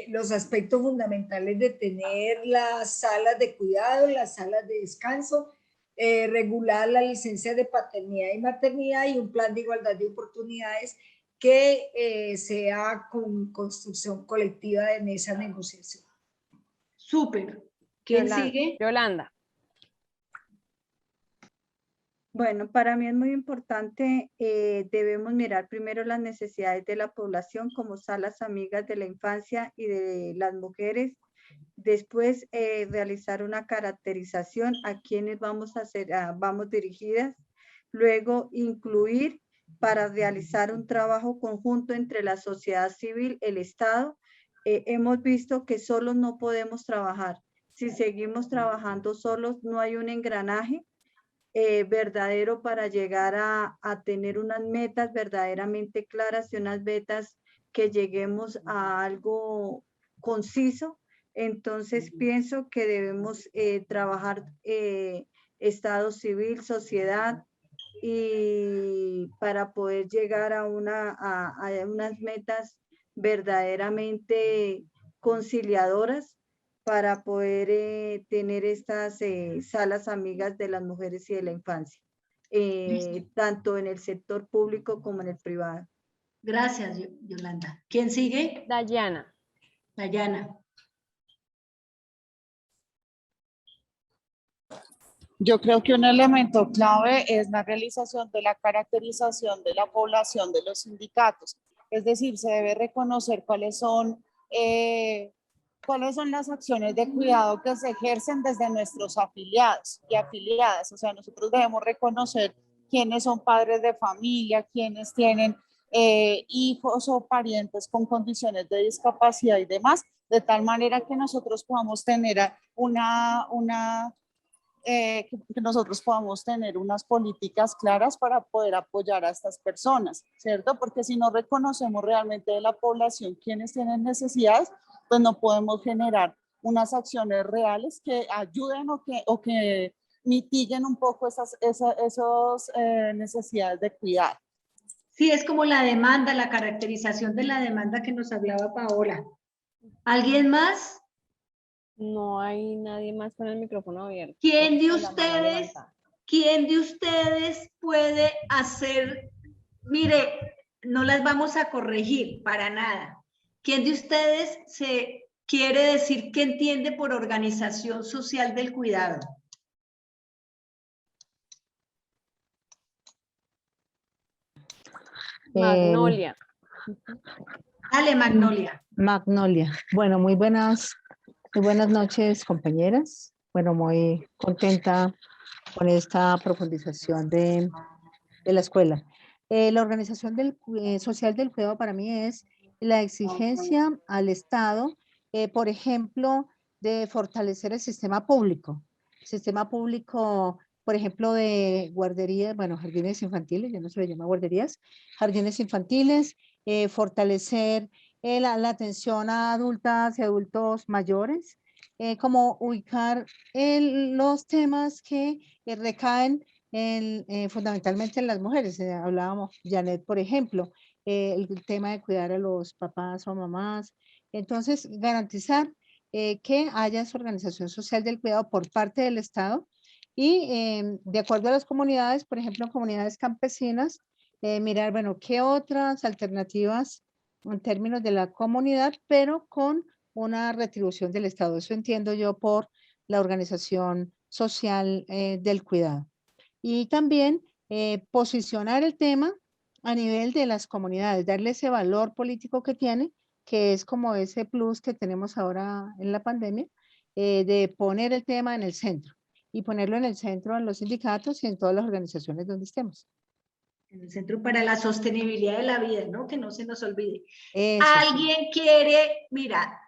los aspectos fundamentales de tener las salas de cuidado, las salas de descanso, regular la licencia de paternidad y maternidad y un plan de igualdad de oportunidades que sea con construcción colectiva en esa negociación. Súper. ¿Quién sigue? Yolanda. Bueno, para mí es muy importante, debemos mirar primero las necesidades de la población como salas amigas de la infancia y de las mujeres. Después, realizar una caracterización a quienes vamos dirigidas. Luego, incluir para realizar un trabajo conjunto entre la sociedad civil, el Estado. Hemos visto que solos no podemos trabajar. si seguimos trabajando solos, no hay un engranaje verdadero para llegar a tener unas metas verdaderamente claras y unas metas que lleguemos a algo conciso. Entonces pienso que debemos trabajar Estado civil, sociedad, y para poder llegar a unas metas verdaderamente conciliadoras para poder tener estas salas amigas de las mujeres y de la infancia, tanto en el sector público como en el privado. Gracias, Yolanda. ¿Quién sigue? Dayana. Dayana. Yo creo que un elemento clave es la realización de la caracterización de la población de los sindicatos. Es decir, se debe reconocer cuáles son las acciones de cuidado que se ejercen desde nuestros afiliados y afiliadas. O sea, nosotros debemos reconocer quiénes son padres de familia, quiénes tienen hijos o parientes con condiciones de discapacidad y demás, de tal manera que nosotros podamos tener que nosotros podamos tener unas políticas claras para poder apoyar a estas personas, ¿cierto? Porque si no reconocemos realmente de la población quienes tienen necesidades, pues no podemos generar unas acciones reales que ayuden o que mitiguen un poco esas necesidades de cuidado. Sí, es como la demanda, la caracterización de la demanda que nos hablaba Paola. ¿Alguien más? No hay nadie más con el micrófono abierto. ¿Quién de ustedes puede hacer? Mire, no las vamos a corregir para nada. ¿Quién de ustedes se quiere decir qué entiende por organización social del cuidado? Magnolia. Dale, Magnolia. Magnolia. Bueno, muy buenas noches, compañeras. Bueno, muy contenta con esta profundización de la escuela. La organización social del cuidado para mí es la exigencia al Estado, por ejemplo, de fortalecer el sistema público. Sistema público, por ejemplo, de guarderías, bueno, jardines infantiles, ya no se le llama guarderías, jardines infantiles, fortalecer la atención a adultas y adultos mayores, como ubicar los temas que recaen fundamentalmente en las mujeres. Hablábamos, Janet, por ejemplo, el tema de cuidar a los papás o mamás. Entonces, garantizar que haya esa organización social del cuidado por parte del Estado y de acuerdo a las comunidades, por ejemplo, en comunidades campesinas, mirar, bueno, qué otras alternativas en términos de la comunidad, pero con una retribución del Estado. Eso entiendo yo por la organización social del cuidado. Y también posicionar el tema a nivel de las comunidades, darle ese valor político que tiene, que es como ese plus que tenemos ahora en la pandemia, de poner el tema en el centro y ponerlo en el centro en los sindicatos y en todas las organizaciones donde estemos. En el Centro para la Sostenibilidad de la Vida, ¿no? Que no se nos olvide. Eso, ¿Alguien quiere? Mira,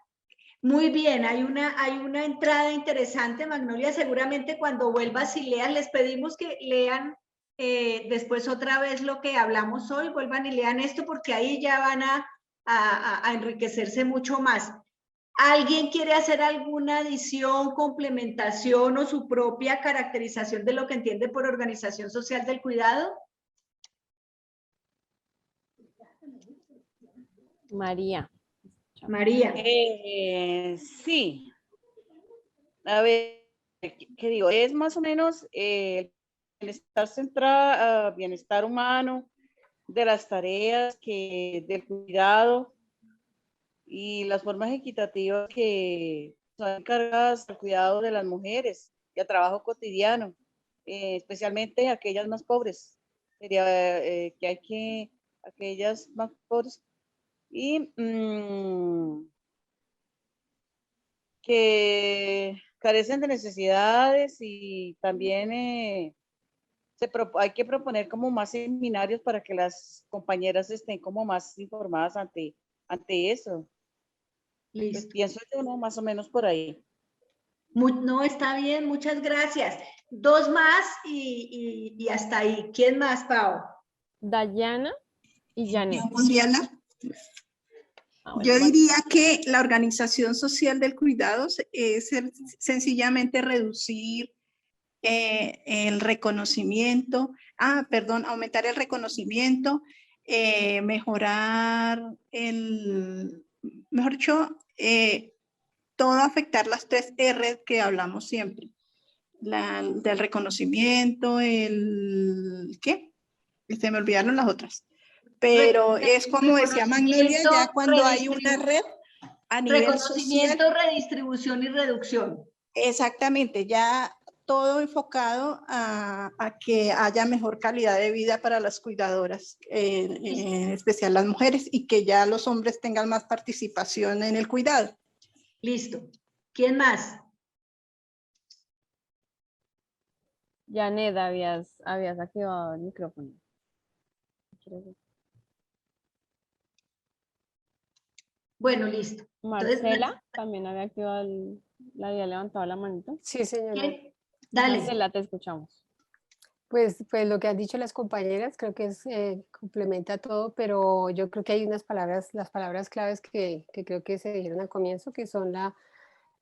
muy bien, hay una entrada interesante, Magnolia. Seguramente cuando vuelvas y leas, les pedimos que lean después otra vez lo que hablamos hoy, vuelvan y lean esto porque ahí ya van a enriquecerse mucho más. ¿Alguien quiere hacer alguna adición, complementación o su propia caracterización de lo que entiende por organización social del cuidado? María. María. Sí. A ver, ¿qué digo? Es más o menos bienestar centrado, bienestar humano, de las tareas del cuidado y las formas equitativas que son encargadas del cuidado de las mujeres y al trabajo cotidiano, especialmente aquellas más pobres. Sería que aquellas más pobres y que carecen de necesidades y también hay que proponer como más seminarios para que las compañeras estén como más informadas ante eso. Pues pienso yo, ¿no? Más o menos por ahí. No, está bien, muchas gracias. 2 más y hasta ahí. ¿Quién más, Pau? Dayana y Janet. Diana. Yo diría que la organización social del cuidado es sencillamente reducir el reconocimiento, aumentar el reconocimiento, mejorar mejor dicho, todo afectar las 3 R que hablamos siempre. Del reconocimiento, ¿qué? Se me olvidaron las otras. Pero es como decía Magnolia, ya cuando hay una red a nivel social. Reconocimiento, redistribución y reducción. Exactamente, ya todo enfocado a que haya mejor calidad de vida para las cuidadoras, en especial las mujeres, y que ya los hombres tengan más participación en el cuidado. Listo. ¿Quién más? Janet, habías activado el micrófono. Bueno, listo. Marcela también había activado, había levantado la manito. Sí, señora. Dale. Marcela, te escuchamos. Pues lo que han dicho las compañeras, creo que complementa todo, pero yo creo que hay las palabras claves que creo que se dijeron al comienzo, que son la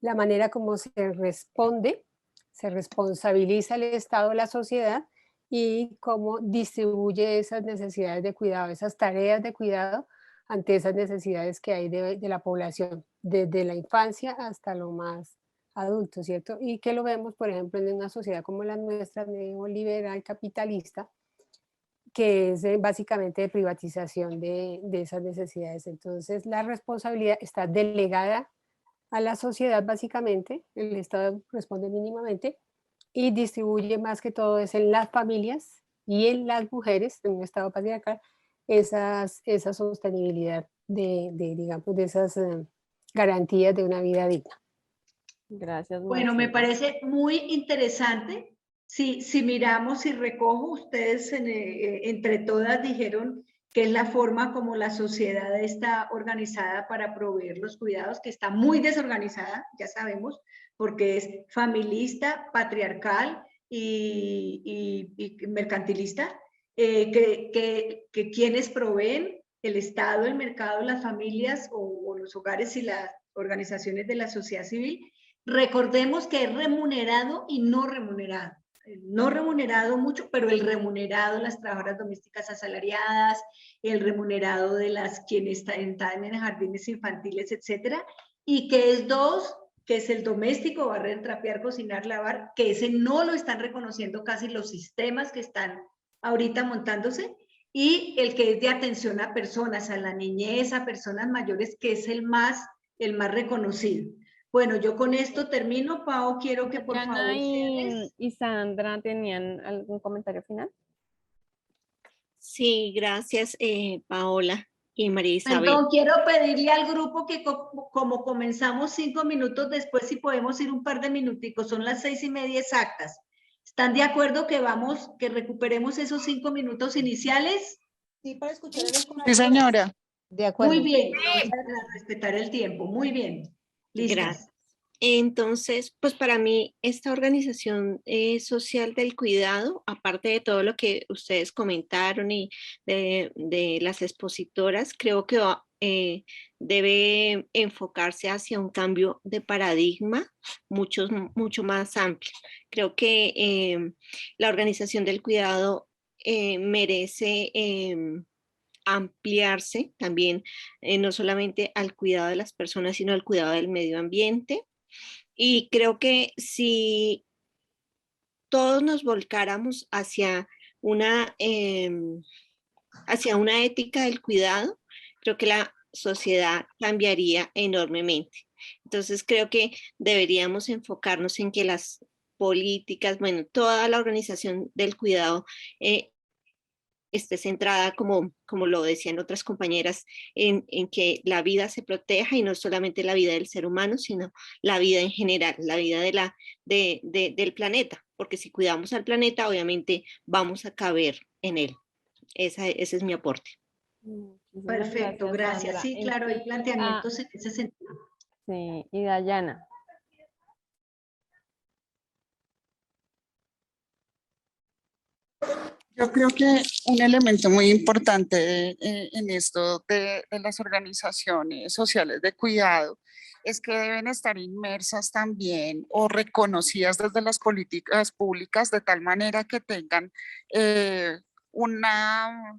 manera como se responde, se responsabiliza el Estado, la sociedad, y cómo distribuye esas necesidades de cuidado, esas tareas de cuidado ante esas necesidades que hay de la población, desde la infancia hasta lo más adulto, ¿cierto? Y que lo vemos, por ejemplo, en una sociedad como la nuestra, neoliberal, capitalista, que es básicamente de privatización de esas necesidades. Entonces, la responsabilidad está delegada a la sociedad, básicamente, el Estado responde mínimamente, y distribuye más que todo es en las familias y en las mujeres, en un Estado patriarcal, esa sostenibilidad digamos, de esas garantías de una vida digna. Gracias, Marcela. Bueno, me parece muy interesante. Si miramos y recojo, ustedes entre todas dijeron que es la forma como la sociedad está organizada para proveer los cuidados, que está muy desorganizada, ya sabemos, porque es familista, patriarcal y mercantilista, que quienes proveen, el Estado, el mercado, las familias o los hogares y las organizaciones de la sociedad civil. Recordemos que es remunerado y no remunerado. No remunerado mucho, pero el remunerado, las trabajadoras domésticas asalariadas, el remunerado de las quienes están en jardines infantiles, etcétera, y que es 2, que es el doméstico, barrer, trapear, cocinar, lavar, que ese no lo están reconociendo casi los sistemas que están ahorita montándose, y el que es de atención a personas, a la niñez, a personas mayores, que es el más reconocido. Bueno, yo con esto termino. Pau, quiero que por favor y Sandra tenían algún comentario final. Sí, gracias, Paola y María Isabel. Perdón, quiero pedirle al grupo que como comenzamos 5 minutos después, si podemos ir un par de minuticos, son las 6:30 exactas. ¿Están de acuerdo que recuperemos esos 5 minutos iniciales? Sí, para escuchar a los compañeros. Sí, señora. De acuerdo. Muy bien, vamos a respetar el tiempo. Muy bien. Listas. Gracias. Entonces, pues para mí esta organización social del cuidado, aparte de todo lo que ustedes comentaron y de las expositoras, creo que debe enfocarse hacia un cambio de paradigma mucho más amplio. Creo que la organización del cuidado merece ampliarse también, no solamente al cuidado de las personas, sino al cuidado del medio ambiente. Y creo que si todos nos volcáramos hacia una ética del cuidado, creo que la sociedad cambiaría enormemente. Entonces creo que deberíamos enfocarnos en que las políticas, bueno, toda la organización del cuidado esté centrada, como lo decían otras compañeras, en que la vida se proteja, y no solamente la vida del ser humano, sino la vida en general, la vida del planeta, porque si cuidamos al planeta, obviamente vamos a caber en él. Ese es mi aporte. Perfecto, gracias. Sí, claro, hay planteamientos en ese sentido. Sí, y Dayana. Yo creo que un elemento muy importante en esto de las organizaciones sociales de cuidado es que deben estar inmersas también o reconocidas desde las políticas públicas de tal manera que tengan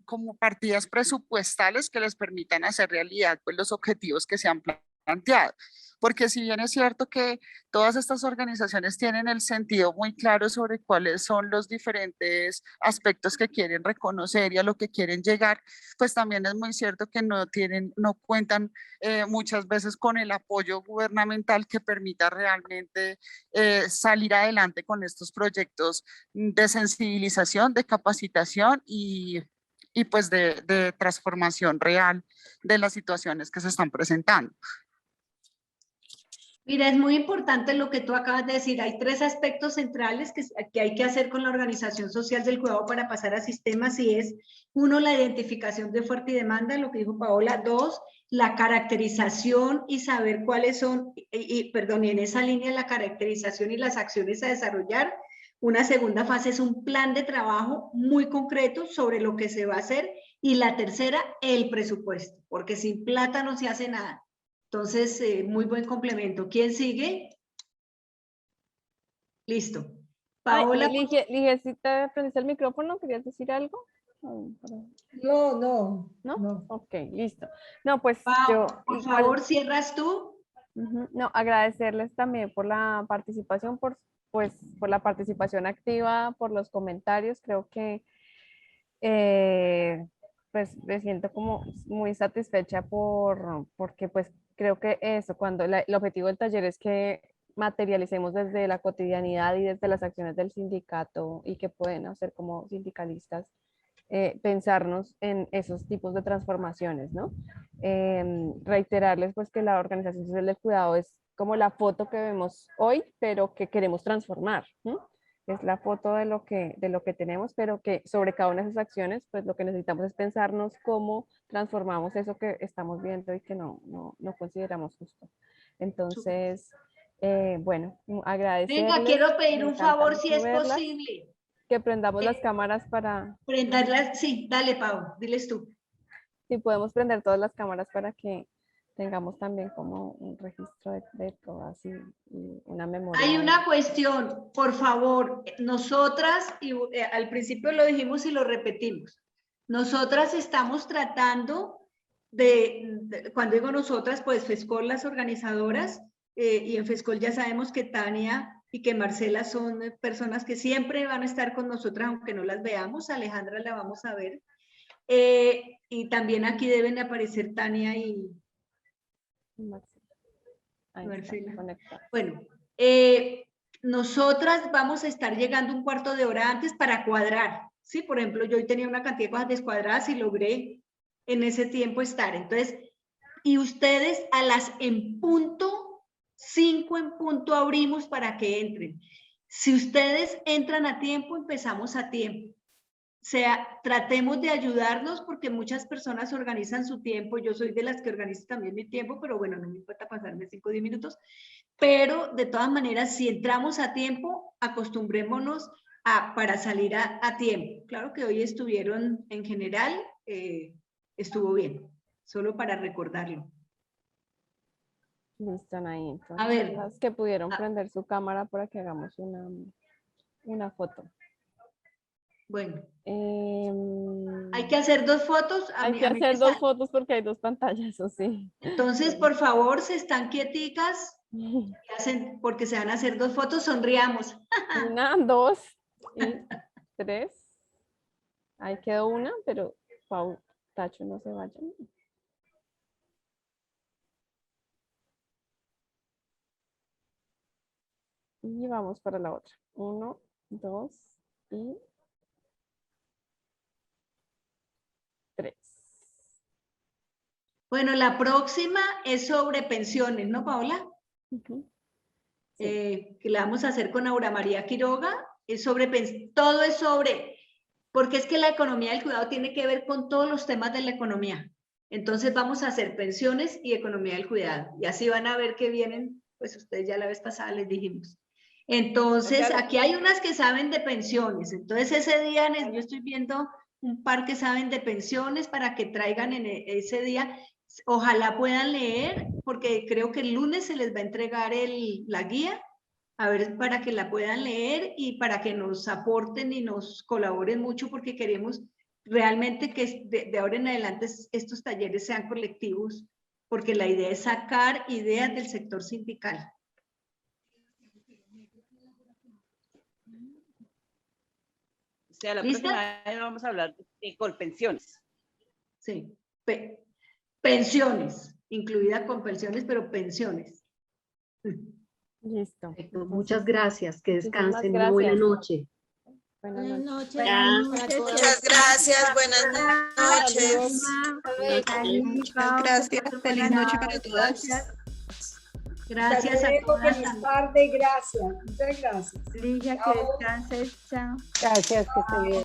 como partidas presupuestales que les permitan hacer realidad pues, los objetivos que se han planteado. Porque si bien es cierto que todas estas organizaciones tienen el sentido muy claro sobre cuáles son los diferentes aspectos que quieren reconocer y a lo que quieren llegar, pues también es muy cierto que no cuentan muchas veces con el apoyo gubernamental que permita realmente salir adelante con estos proyectos de sensibilización, de capacitación y pues de transformación real de las situaciones que se están presentando. Mira, es muy importante lo que tú acabas de decir. Hay 3 aspectos centrales que hay que hacer con la organización social del cuidado para pasar a sistemas y es, 1, la identificación de oferta y demanda, lo que dijo Paola. 2, la caracterización y saber cuáles son, y en esa línea la caracterización y las acciones a desarrollar. Una segunda fase es un plan de trabajo muy concreto sobre lo que se va a hacer. Y la tercera, el presupuesto, porque sin plata no se hace nada. Entonces, muy buen complemento. ¿Quién sigue? Listo. Paola. Lige, si te prendiste el micrófono, ¿querías decir algo? No. Ok, listo. No, pues Pau, por favor, ¿cierras tú? No, agradecerles también por la participación, por la participación activa, por los comentarios. Creo que pues me siento como muy satisfecha porque pues creo que eso, cuando el objetivo del taller es que materialicemos desde la cotidianidad y desde las acciones del sindicato y que pueden hacer como sindicalistas, pensarnos en esos tipos de transformaciones, ¿no? Reiterarles pues que la Organización Social del Cuidado es como la foto que vemos hoy, pero que queremos transformar, ¿no? Es la foto de lo que tenemos, pero que sobre cada una de esas acciones, pues lo que necesitamos es pensarnos cómo transformamos eso que estamos viendo y que no consideramos justo. Entonces, bueno, agradecerles. Venga, quiero pedir un favor si es posible. Que prendamos las cámaras para... Prenderlas, sí, dale Pau, diles tú. Sí, podemos prender todas las cámaras para que tengamos también como un registro de todas y una memoria. Hay una cuestión, por favor, nosotras, y al principio lo dijimos y lo repetimos, nosotras estamos tratando cuando digo nosotras, pues FESCOL, las organizadoras, y en FESCOL ya sabemos que Tania y que Marcela son personas que siempre van a estar con nosotras, aunque no las veamos. Alejandra la vamos a ver. Y también aquí deben de aparecer Tania y Marcela. Bueno, nosotras vamos a estar llegando un cuarto de hora antes para cuadrar. ¿Sí? Por ejemplo, yo hoy tenía una cantidad de cosas descuadradas y logré en ese tiempo estar. Entonces, y ustedes a las en punto 5 en punto abrimos para que entren. Si ustedes entran a tiempo, empezamos a tiempo. O sea, tratemos de ayudarnos porque muchas personas organizan su tiempo. Yo soy de las que organizo también mi tiempo, pero bueno, no me importa pasarme 5 o 10 minutos. Pero de todas maneras, si entramos a tiempo, acostumbrémonos para salir a tiempo. Claro que hoy estuvieron en general, estuvo bien, solo para recordarlo. Están ahí. Entonces, a ver, las que pudieron prender su cámara para que hagamos una foto. Bueno. Hay que hacer 2 fotos. Hay que hacer 2 fotos porque hay 2 pantallas, eso sí. Entonces, por favor, se están quieticas, porque se van a hacer 2 fotos, sonriamos. 1, 2 y 3. Ahí quedó una, pero Pau, Tacho, no se vayan. Y vamos para la otra. 1, 2 y 3. Bueno, la próxima es sobre pensiones, ¿no, Paola? Que la vamos a hacer con Aura María Quiroga. Es sobre todo es sobre, porque es que la economía del cuidado tiene que ver con todos los temas de la economía. Entonces vamos a hacer pensiones y economía del cuidado. Y así van a ver que vienen, pues ustedes ya la vez pasada les dijimos. Entonces, aquí hay unas que saben de pensiones. Entonces, ese día yo estoy viendo un par que saben de pensiones para que traigan en ese día. Ojalá puedan leer, porque creo que el lunes se les va a entregar la guía, a ver, para que la puedan leer y para que nos aporten y nos colaboren mucho, porque queremos realmente que de ahora en adelante estos talleres sean colectivos, porque la idea es sacar ideas del sector sindical. O sea, la próxima vez vamos a hablar de colpensiones. Sí, pensiones, incluida con pensiones, pero pensiones. Listo. Muchas gracias, que descansen. Gracias. Buena noche. Buenas noches. Muchas gracias, buenas noches. Muchas gracias. Feliz noche para todas. Gracias a todas. Feliz tarde, gracias. Muchas gracias. Ligia, que descanses. Chao. Gracias, que esté bien.